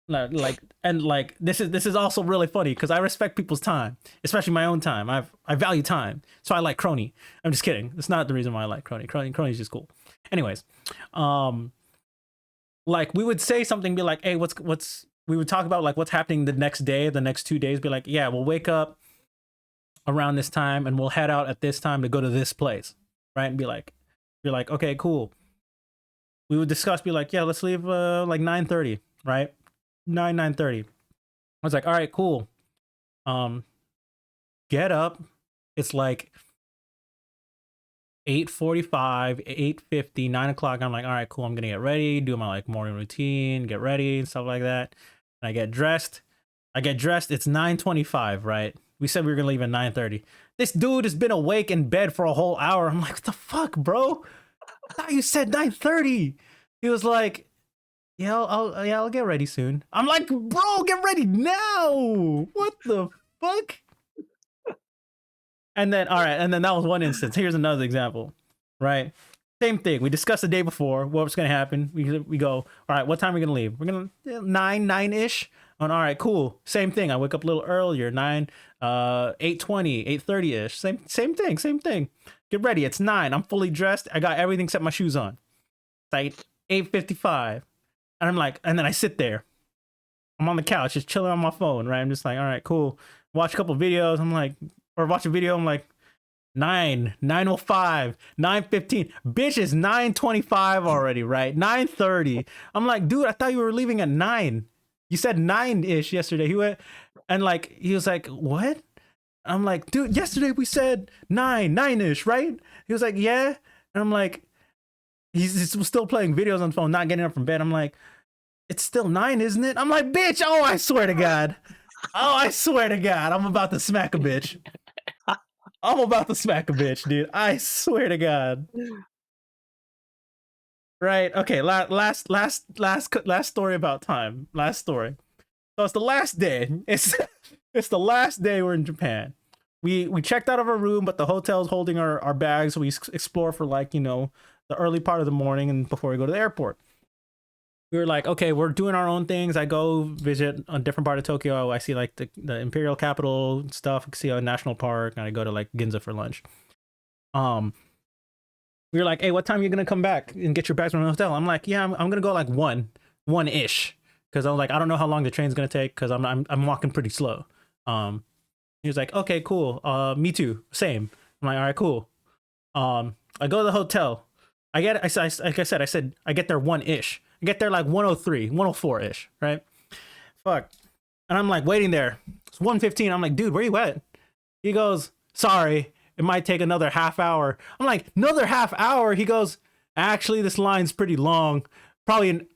Like and like this is also really funny because I respect people's time, especially my own time. I value time, so I like Crony. I'm just kidding. It's not the reason why I like Crony. Crony's just cool. Anyways, like we would say something, be like, hey, what's we would talk about like what's happening the next day, the next 2 days. Be like, yeah, we'll wake up around this time and we'll head out at this time to go to this place, right? And be like, okay, cool. We would discuss, be like, yeah, let's leave like 9:30, right? 9:30. I was like, all right, cool. Get up. It's like 8:45, 8:50, 9 o'clock. I'm like, all right, cool. I'm gonna get ready, do my like morning routine, get ready and stuff like that. And I get dressed. It's 9:25, right? We said we were gonna leave at 9:30. This dude has been awake in bed for a whole hour. I'm like, what the fuck, bro? I thought you said 9:30. He was like, yeah, I'll get ready soon. I'm like, bro, get ready now. What the fuck? And then, all right, and then that was one instance. Here's another example, right? Same thing. We discussed the day before what's gonna happen. We go, all right, what time are we gonna leave? We're gonna 9-ish. All right, cool. Same thing. I wake up a little earlier, 8:20, 8:30-ish. Same thing. Get ready. It's 9. I'm fully dressed. I got everything except my shoes on. It's like 8:55. And I'm like, and then I sit there. I'm on the couch, just chilling on my phone, right? I'm just like, all right, cool. Watch a couple videos. I'm like, or watch a video. I'm like, 9:05, 9:15. Bitch, it's 9:25 already, right? 9:30. I'm like, dude, I thought you were leaving at 9. You said 9-ish yesterday. He was like, what? I'm like, dude, yesterday we said 9-ish, right? He was like, yeah. And I'm like, he's still playing videos on the phone, not getting up from bed. I'm like, it's still 9, isn't it? I'm like, bitch, oh, I swear to God. I'm about to smack a bitch. Dude. I swear to God. Right. Okay. Last story about time. Last story. So it's the last day. It's the last day we're in Japan. We checked out of our room, but the hotel's holding our bags. So we explore for like, the early part of the morning and before we go to the airport. We were like, okay, we're doing our own things. I go visit a different part of Tokyo. I see like the imperial capital stuff. I see a national park, and I go to like Ginza for lunch. We were like, hey, what time are you gonna come back and get your bags from the hotel? I'm like, yeah, I'm gonna go like 1-ish, because I was like, I don't know how long the train's gonna take, because I'm walking pretty slow. He was like, okay, cool. Me too. Same. I'm like, all right, cool. I go to the hotel. Like I said, I get there 1-ish. I get there like 1:03, 1:04-ish, right? Fuck. And I'm like waiting there. It's 1:15. I'm like, dude, where you at? He goes, sorry, it might take another half hour. I'm like, another half hour? He goes, actually, this line's pretty long. Probably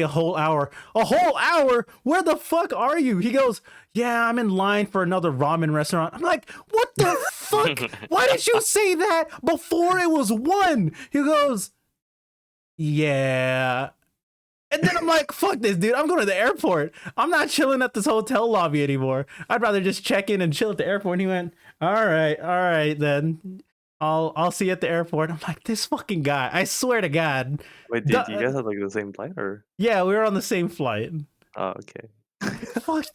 a whole hour. A whole hour? Where the fuck are you? He goes, yeah, I'm in line for another ramen restaurant. I'm like, what the fuck? Why did you say that before it was 1? He goes, yeah. And then I'm like, fuck this, dude. I'm going to the airport. I'm not chilling at this hotel lobby anymore. I'd rather just check in and chill at the airport. And he went, all right, then. I'll see you at the airport. I'm like, this fucking guy. I swear to God. Wait, did you guys have like the same flight or? Yeah, we were on the same flight. Oh, okay. Fuck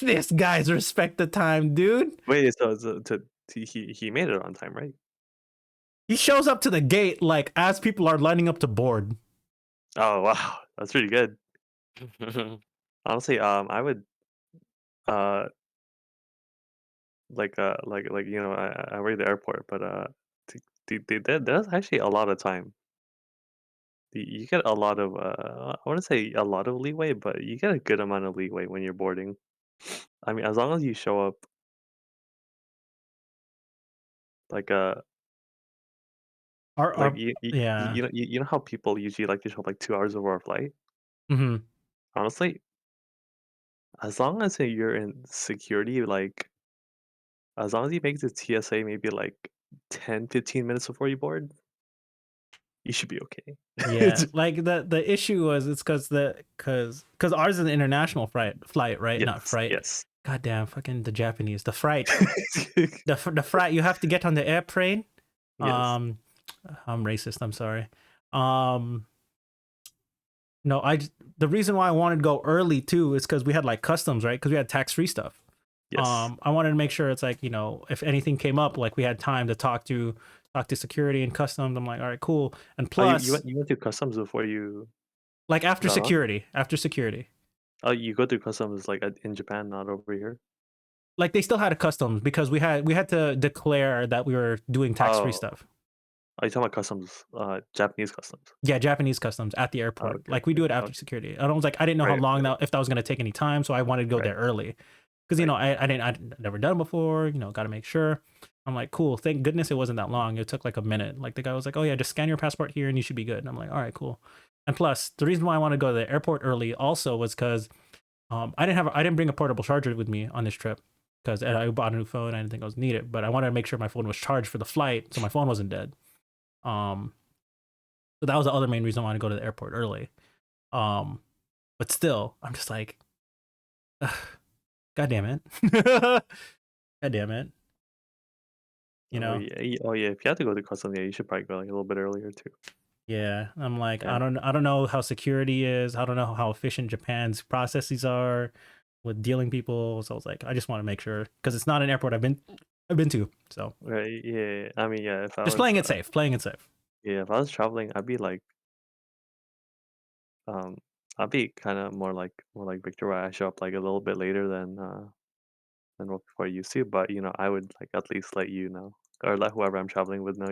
this guy's respect the time, dude. Wait, so he made it on time, right? He shows up to the gate like as people are lining up to board. Oh wow, that's pretty good. Honestly, I would I work at the airport, but there's actually a lot of time. You get a lot of I wouldn't say a lot of leeway, but you get a good amount of leeway when you're boarding. I mean, as long as you show up like Our you know you know how people usually like to show up like 2 hours before a flight. mm-hmm. Honestly, as long as you're in security, like As long as you make the TSA maybe like 10, 15 minutes before you board, you should be okay. Yeah, like the issue was it's because ours is an international flight, right? Not Yes, fright. yes. Goddamn, fucking the Japanese, the fright, the fright. You have to get on the airplane. Yes. I'm racist. I'm sorry. Um, no, the reason why I wanted to go early too is because we had like customs, right? Because we had tax-free stuff. Yes. I wanted to make sure it's like, if anything came up, like we had time to talk to security and customs. I'm like, all right, cool. And Oh, you plus, went through customs before you like after got on? security, Oh, you go through customs like in Japan, not over here? like they still had a customs because we had to declare that we were doing tax-free Oh, stuff. are you talking about customs, Japanese customs? Yeah, Japanese customs at the Oh, airport. okay, Like we do okay, it after okay. security. And I was like, I didn't know how Right, long right, if that was gonna take any time, so I wanted to go right, there early. Because right. I'd never done it before. Got to make sure. I'm like, cool. Thank goodness it wasn't that long. It took like a minute. Like the guy was like, oh yeah, just scan your passport here and you should be good. And I'm like, all right, cool. And plus, the reason why I wanted to go to the airport early also was because I didn't bring a portable charger with me on this trip because I bought a new phone. I didn't think I was needed, but I wanted to make sure my phone was charged for the flight, so my phone wasn't dead. Um, so that was the other main reason I wanted to go to the airport early. Um, but still, I'm just like, ugh, God damn it. God damn it. You Oh know? yeah, oh yeah. If you have to go to customs, yeah, you should probably go like a little bit earlier too. Yeah. I'm like, Yeah. I don't know how security is. I don't know how efficient Japan's processes are with dealing people. So I was like, I just want to make sure because it's not an airport I've been to. So Right. Yeah. I mean, yeah. If I just was, playing it safe, playing it safe. yeah, if I was traveling, I'd be like, um, I'd be kind of more like Victor, where I show up like a little bit later than what before you see. But I would like at least let you know, or let whoever I'm traveling with know.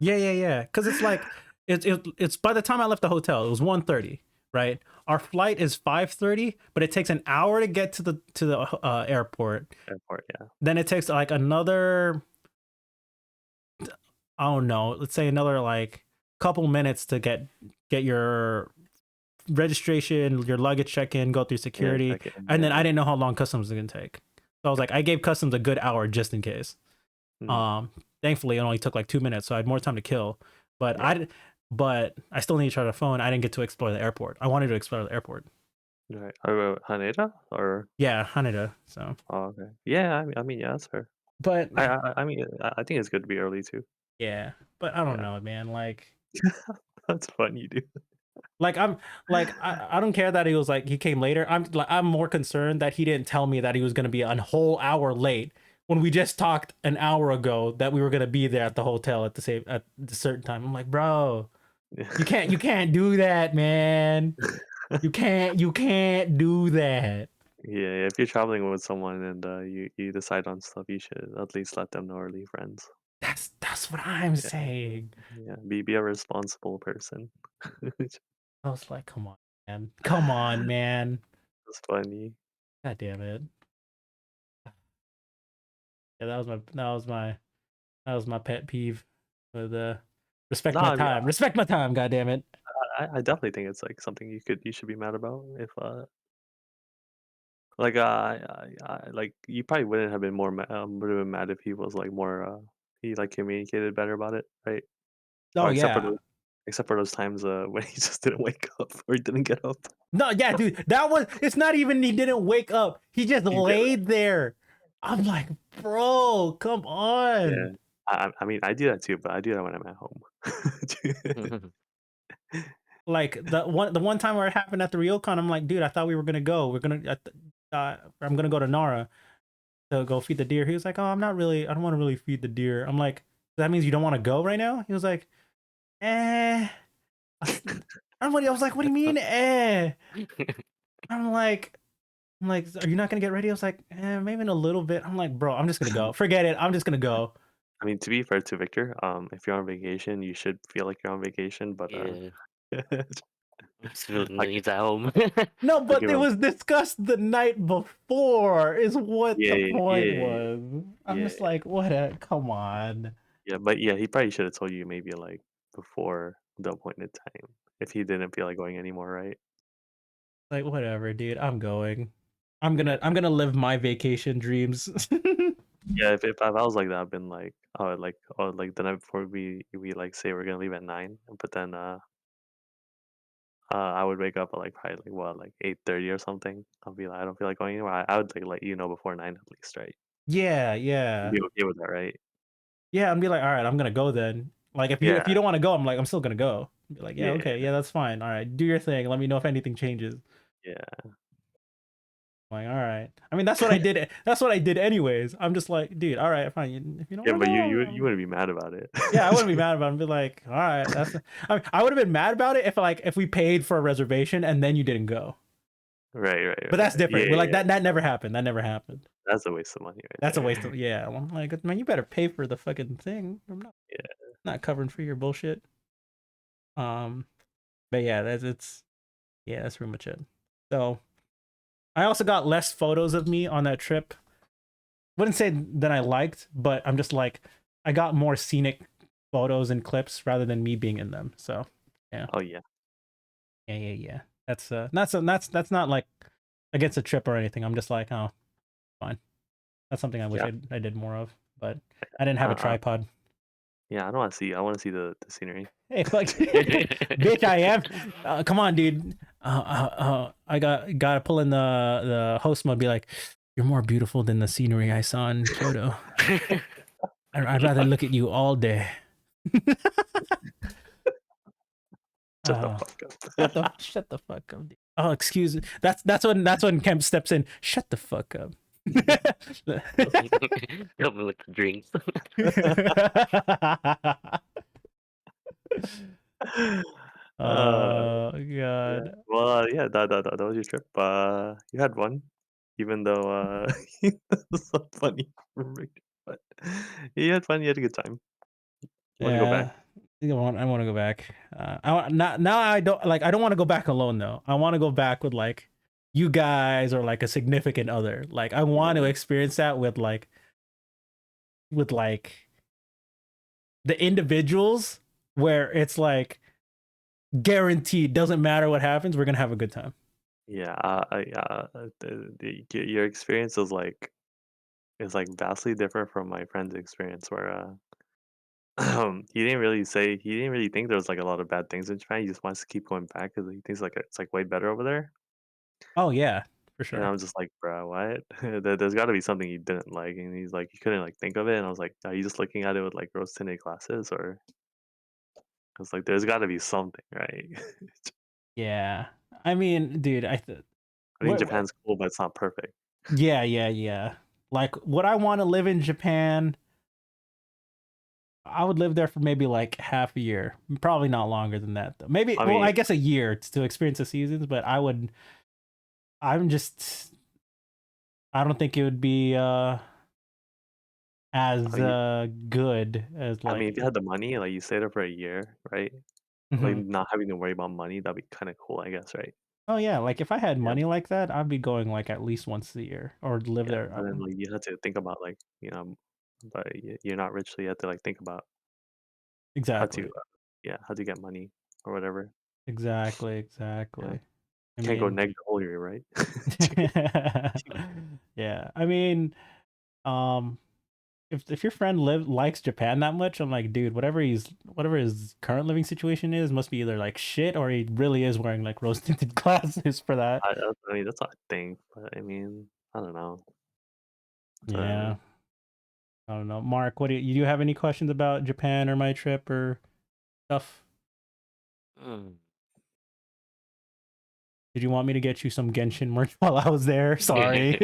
Yeah, yeah, yeah. Because it's like it's by the time I left the hotel, it was 1:30, right? Our flight is 5:30, but it takes an hour to get to the airport. Airport. Yeah. Then it takes like another, I don't know, let's say another like couple minutes to get your registration, your luggage check in, go through Yeah. security, Check in. and then I Yeah. didn't know how long customs was gonna take. So I was like, I gave customs a good hour just in case. Mm, Thankfully it only took like 2 minutes, so I had more time to kill. But yeah. but I still need to charge a phone. I didn't get to explore the airport. I wanted to explore the airport. Right. Or Haneda or Yeah, Haneda. So, oh, okay. Yeah. I mean, yeah, that's fair. but I mean, I think it's good to be early too. yeah, but I don't Yeah. know, man. That's funny, dude. Like I'm like I don't care that he was like he came later. I'm more concerned that he didn't tell me that he was gonna be a whole hour late when we just talked an hour ago that we were gonna be there at the hotel at the certain time. I'm like, bro, you can't do that, man. You can't do that. Yeah, if you're traveling with someone and you decide on stuff, you should at least let them know or leave friends. That's what I'm Yeah, saying. yeah. Be a responsible person. That's I was like, come on, man. Come on, man. funny. God damn it. Yeah, that was my pet peeve with respect No, my I mean, time. Respect my time, god damn it. I definitely think it's like something you should be mad about if like like you probably wouldn't have been would have been mad if he was like more he like communicated better about it, right? Oh Or yeah. except for those times when he just didn't wake up or he didn't get up. No, yeah, dude. It's not even he didn't wake up. He just He did. laid there. I'm like, bro, come Yeah. on. I mean, I do that too, but I do that when I'm at home. Like the one time where it happened at the Ryokon, I'm like, dude, I thought we were gonna go. I'm gonna go to Nara to go feed the deer. He was like, oh, I don't want to really feed the deer. I'm like, that means you don't want to go right now? He was like, eh. I was like, what do you mean, eh? I'm like, are you not gonna get ready? I was like, maybe in a little bit. I'm like, bro, I'm just gonna go. Forget it. I'm just gonna go. I mean, to be fair to Victor, if you're on vacation, you should feel like you're on vacation, but Yeah, like he's at home. No, I'll but give it him was discussed the night before, is what yeah, the yeah, point yeah, was. I'm yeah, just like, what a come on. yeah, but yeah, he probably should have told you maybe like before the appointed time if he didn't feel like going anymore, right? Like, whatever, dude. I'm going. Yeah. I'm gonna live my vacation dreams. Yeah, if I was like that, I've been like, like the night before we like say we're gonna leave at 9, but then I would wake up at like probably like what like 8:30 or something. I'll be like, I don't feel like going anywhere. I would like let you know before 9 at least, right? Yeah, You'd yeah. be okay with that, right? Yeah, and be like, all right, I'm gonna go then. Like Yeah, if you don't want to go, I'm like, I'm still gonna go. Be like, yeah, yeah, okay, yeah, that's fine. All right, do your thing. Let me know if anything changes. yeah. I'm like, all right. I mean, that's what I did. That's what I did anyways. I'm just like, dude, all right, fine. If you don't Yeah, want to but go, you wouldn't be mad about it. yeah, I wouldn't be mad about it. I'd be like, all right, that's. I mean, I would have been mad about it if we paid for a reservation and then you didn't go. Right, right, But right, that's right. Yeah, different. We're yeah, like yeah. that never happened. That never happened. That's a waste of money That's a right waste there. of yeah. I'm like, man, you better pay for the fucking thing. I'm Yeah, not covering for your bullshit. But yeah, that's pretty much it. So I also got less photos of me on that trip. Wouldn't say that I liked, but I'm just like I got more scenic photos and clips rather than me being in them. So yeah, oh yeah. yeah. That's not like against a trip or anything. I'm just like, oh, fine. That's something I wish Yeah, I did more of, but I didn't have a uh, tripod. yeah, I don't wanna see I wanna see the scenery. Hey, fuck, bitch, I am. Come on, dude. I gotta pull in the host mode. Be like, you're more beautiful than the scenery I saw in Kyoto. I'd rather look at you all day. Shut the uh, fuck up. shut the fuck up. Dude. Oh, excuse me. That's when Kemp steps in. Shut the fuck up. Help me with the drinks. Uh, Oh yeah. god. Well, yeah, that was your trip. You had one, even though it's so funny, but you had fun. You had a good time. You want to go back? Yeah, I want to go back. I want not now. I don't like. I don't want to go back alone though. I want to go back with like you guys or like a significant other. Like I want to Yeah, experience that with like the individuals where it's like guaranteed. Doesn't matter what happens. We're gonna have a good time. yeah. Your experience is like vastly different from my friend's experience, where he didn't really think there was like a lot of bad things in Japan. He just wants to keep going back because he thinks like it's like way better over there. Oh yeah, for And sure. I'm just like, "Bro, what? There's gotta be something you didn't like." And he's like, he couldn't, like, think of it, and I was like, "Are you just looking at it with, like, rose-tinted glasses?" Or I was like, "There's gotta be something, right?" Yeah. I mean, dude, I think what Japan's cool, but it's not perfect. yeah. Like, would I want to live in Japan? I would live there for maybe like half a year. Probably not longer than that though. Maybe I well, mean I guess a year to experience the seasons, but I'm just I don't think it would be I as mean good as I mean, like if you had the money, like, you stay there for a year, right? Like, Mhm. not having to worry about money, that'd be kinda cool, I guess, right? Oh yeah, like if I had Yeah, money like that, I'd be going like at least once a year or live yeah, there. but then, like, you have to think about, like, but you're not rich, so you have to, like, think about how to, Exactly. how to get money or whatever. Yeah. Exactly. I Can't go mean neg the whole year, right? yeah. I mean, um if your friend likes Japan that much, I'm like, dude, whatever his current living situation is, must be either like shit or he really is wearing like rose tinted glasses for that. I mean, that's not a thing, but I mean, I don't know. It's Yeah, whatever. I don't know. Mark, what do you have any questions about Japan or my trip or stuff? Mm. Did you want me to get you some Genshin merch while I was there? Sorry.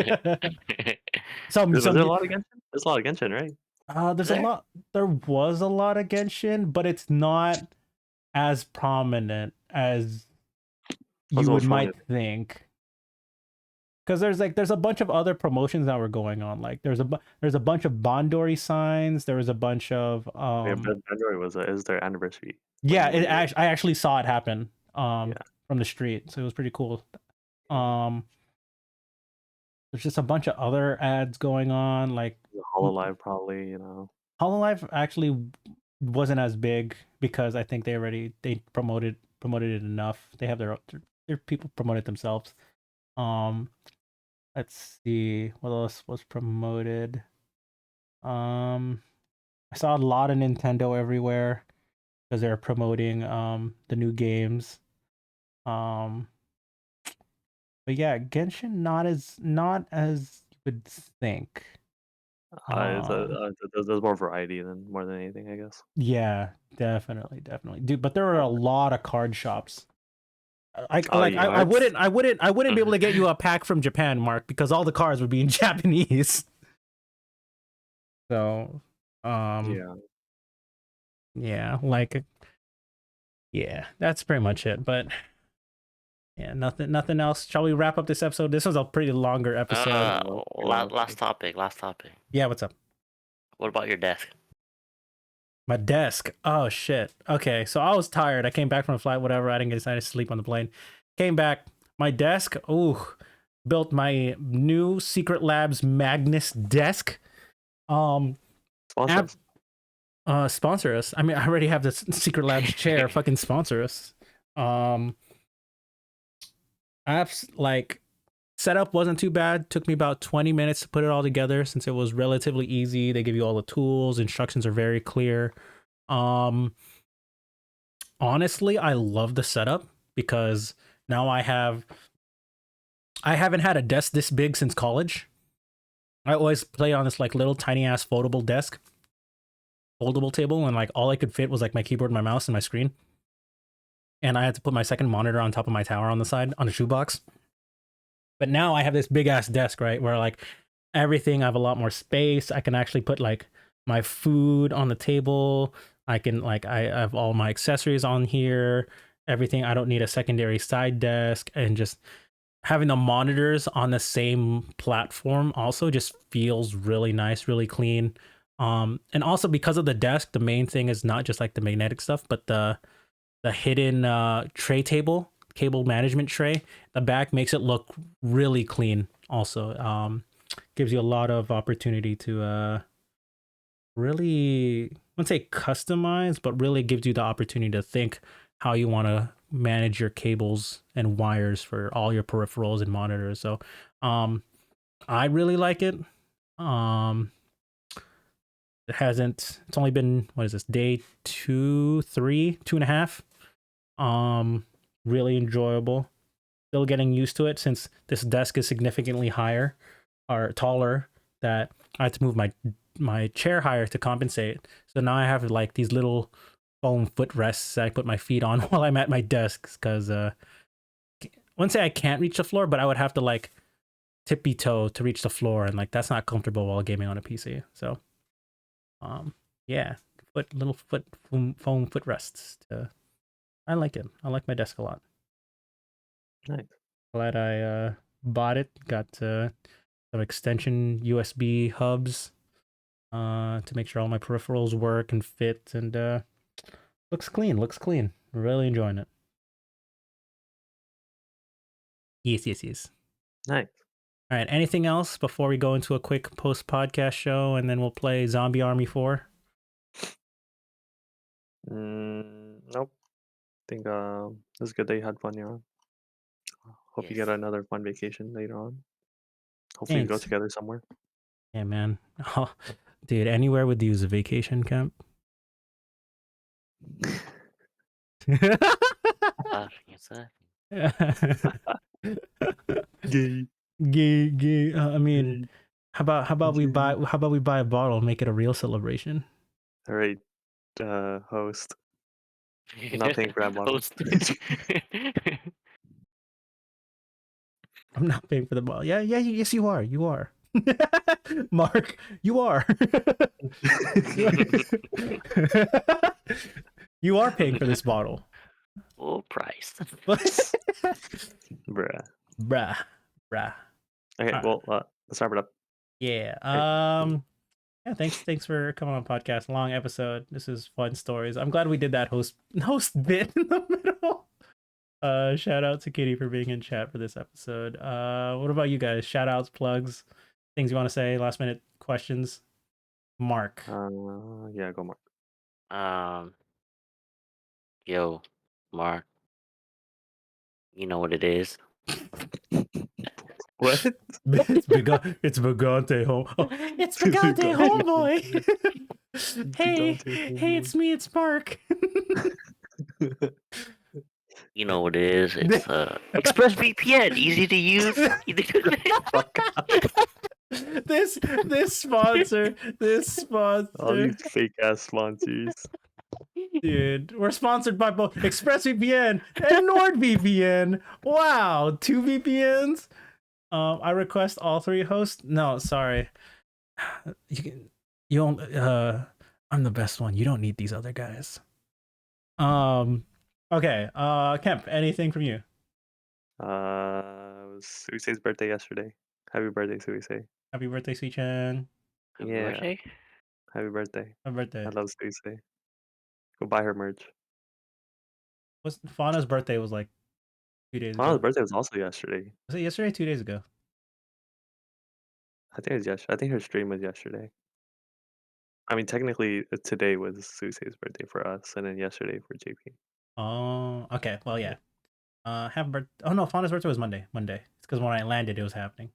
some Was some there a lot of Genshin? There's a lot of Genshin, right? there's a There? lot there was a lot of Genshin, but it's not as prominent as What's you the would most might prominent? think. Because there's a bunch of other promotions that were going on. Like there's a bunch of Bondori signs. There was a bunch of Yeah, February is their anniversary yeah. when they I actually saw it happen yeah, from the street, so it was pretty cool. yeah. Um, there's just a bunch of other ads going on. Like The Hololive probably, you know. Hololive actually wasn't as big because I think they promoted it enough. They have their people promote it themselves. Um, let's see what else was promoted. I saw a lot of Nintendo everywhere because they're promoting the new games. Um, but yeah, Genshin not as you would think. There's more variety than more than anything, I guess. Yeah, definitely, dude. But there are a lot of card shops. Yeah, I wouldn't be able to get you a pack from Japan, Mark, because all the cards would be in Japanese. So, yeah. yeah, yeah, that's pretty much it. But yeah, nothing else. Shall we wrap up this episode? This was a pretty longer episode. Last topic. Yeah, what's up? What about your desk? My desk. Oh shit. Okay, so I was tired. I came back from a flight, whatever. I didn't get decided to sleep on the plane. Came back. My desk. Ooh, built my new Secret Labs Magnus desk. Sponsor us. Sponsor us. I mean, I already have this Secret Labs chair. Fucking sponsor us. Apps like setup wasn't too bad. Took me about 20 minutes to put it all together since it was relatively easy. They give you all the tools. Instructions are very clear. Honestly, I love the setup because now I haven't had a desk this big since college. I always play on this like little tiny ass foldable table, and like all I could fit was like my keyboard, my mouse, and my screen. And I had to put my second monitor on top of my tower on the side on a shoebox. But now I have this big ass desk, right, where like everything, I have a lot more space. I can actually put like my food on the table. I can I have all my accessories on here, everything. I don't need a secondary side desk, and just having the monitors on the same platform also just feels really nice, really clean. And also because of the desk, the main thing is not just like the magnetic stuff, but the hidden tray table, cable management tray. The back makes it look really clean. Also, gives you a lot of opportunity to really, I wouldn't say customize, but really gives you the opportunity to think how you want to manage your cables and wires for all your peripherals and monitors. So, I really like it. It's only been, what is this, day 2, 3, 2.5. Really enjoyable. Still getting used to it since this desk is significantly higher or taller, that I had to move my chair higher to compensate. So now I have like these little foam footrests that I put my feet on while I'm at my desk, because I wouldn't say I can't reach the floor, but I would have to like tippy toe to reach the floor, and like that's not comfortable while gaming on a PC. So yeah, little foam footrests to, I like it. I like my desk a lot. Nice. Glad I bought it. Got some extension USB hubs to make sure all my peripherals work and fit, and looks clean. Really enjoying it. Yes. Nice. All right, anything else before we go into a quick post-podcast show, and then we'll play Zombie Army 4? Nope. I think it's good that you had fun, yeah. Hope you Yes. get another fun vacation later on. Hopefully you go Thanks. together somewhere. Yeah, man. Oh, dude, anywhere would use a vacation, Kemp. Gay. Gay. I mean, Gay. how about we buy a bottle and make it a real celebration? All right, host. I'm not paying for that bottle. Host. I'm not paying for the bottle. Yeah. Yes, you are. You are. Mark, you are. You are paying for this bottle. Full price. Bruh. Bruh. Okay, well, let's wrap it up. Yeah. Yeah, thanks for coming on podcast. Long episode. This is fun stories. I'm glad we did that host bit in the middle. Shout out to Kitty for being in chat for this episode. What about you guys? Shout outs, plugs, things you want to say, last minute questions. Mark. Yeah, go Mark. Yo, Mark. You know what it is. What? It's Bigante home. Oh, it's Bigante homeboy. Hey, Bigante hey, it's me. It's Mark. You know what it is? It's ExpressVPN, easy to use. Fuck. this sponsor, All these fake ass sponsors. dude. We're sponsored by both ExpressVPN and NordVPN. Wow, 2 VPNs. I request all 3 hosts. No, sorry. You don't. I'm the best one. You don't need these other guys. Okay. Kemp, anything from you? It was Suisei's birthday yesterday. Happy birthday, Suisei. Happy birthday, Sweet-chan. Happy Yeah. birthday. Happy birthday. Happy birthday. I love Suisei. Go buy her merch. What's Fauna's birthday was like 2 days Mama's ago. birthday was also yesterday. Was it yesterday or 2 days ago? I think it was yesterday. I think her stream was yesterday. I mean, technically, today was Suisei's birthday for us, and then yesterday for JP. Oh, okay. Well, yeah. Happy birthday. Oh no, Fauna's birthday was Monday. It's because when I landed, it was happening.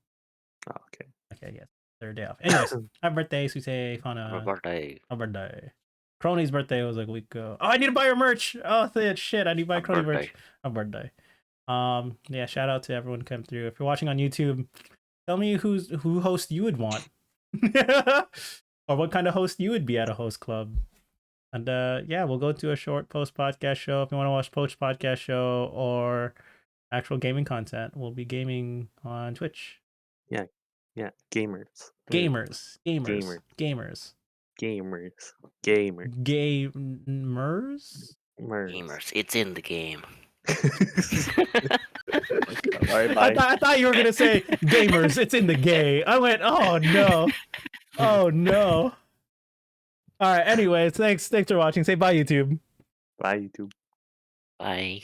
Oh, okay. Okay, yes. 3rd day off. Anyways, happy birthday, Suisei, Fauna. Happy birthday. Happy birthday. Crony's birthday was like a week ago. Oh, I need to buy your merch. Oh, shit, I need to buy Happy Crony merch. birthday. Happy birthday. Yeah, shout out to everyone who came through. If you're watching on YouTube, tell me who host you would want. Or what kind of host you would be at a host club. And yeah, we'll go to a short post podcast show. If you want to watch post podcast show or actual gaming content, we'll be gaming on Twitch. Yeah, gamers. Gamers. Gamers. Gamers. Gamers? Gamers, it's in the game. All right, bye. I thought you were gonna say gamers. It's in the gay. I went, oh no, oh no. All right. Anyways, thanks for watching. Say bye, YouTube. Bye, YouTube. Bye.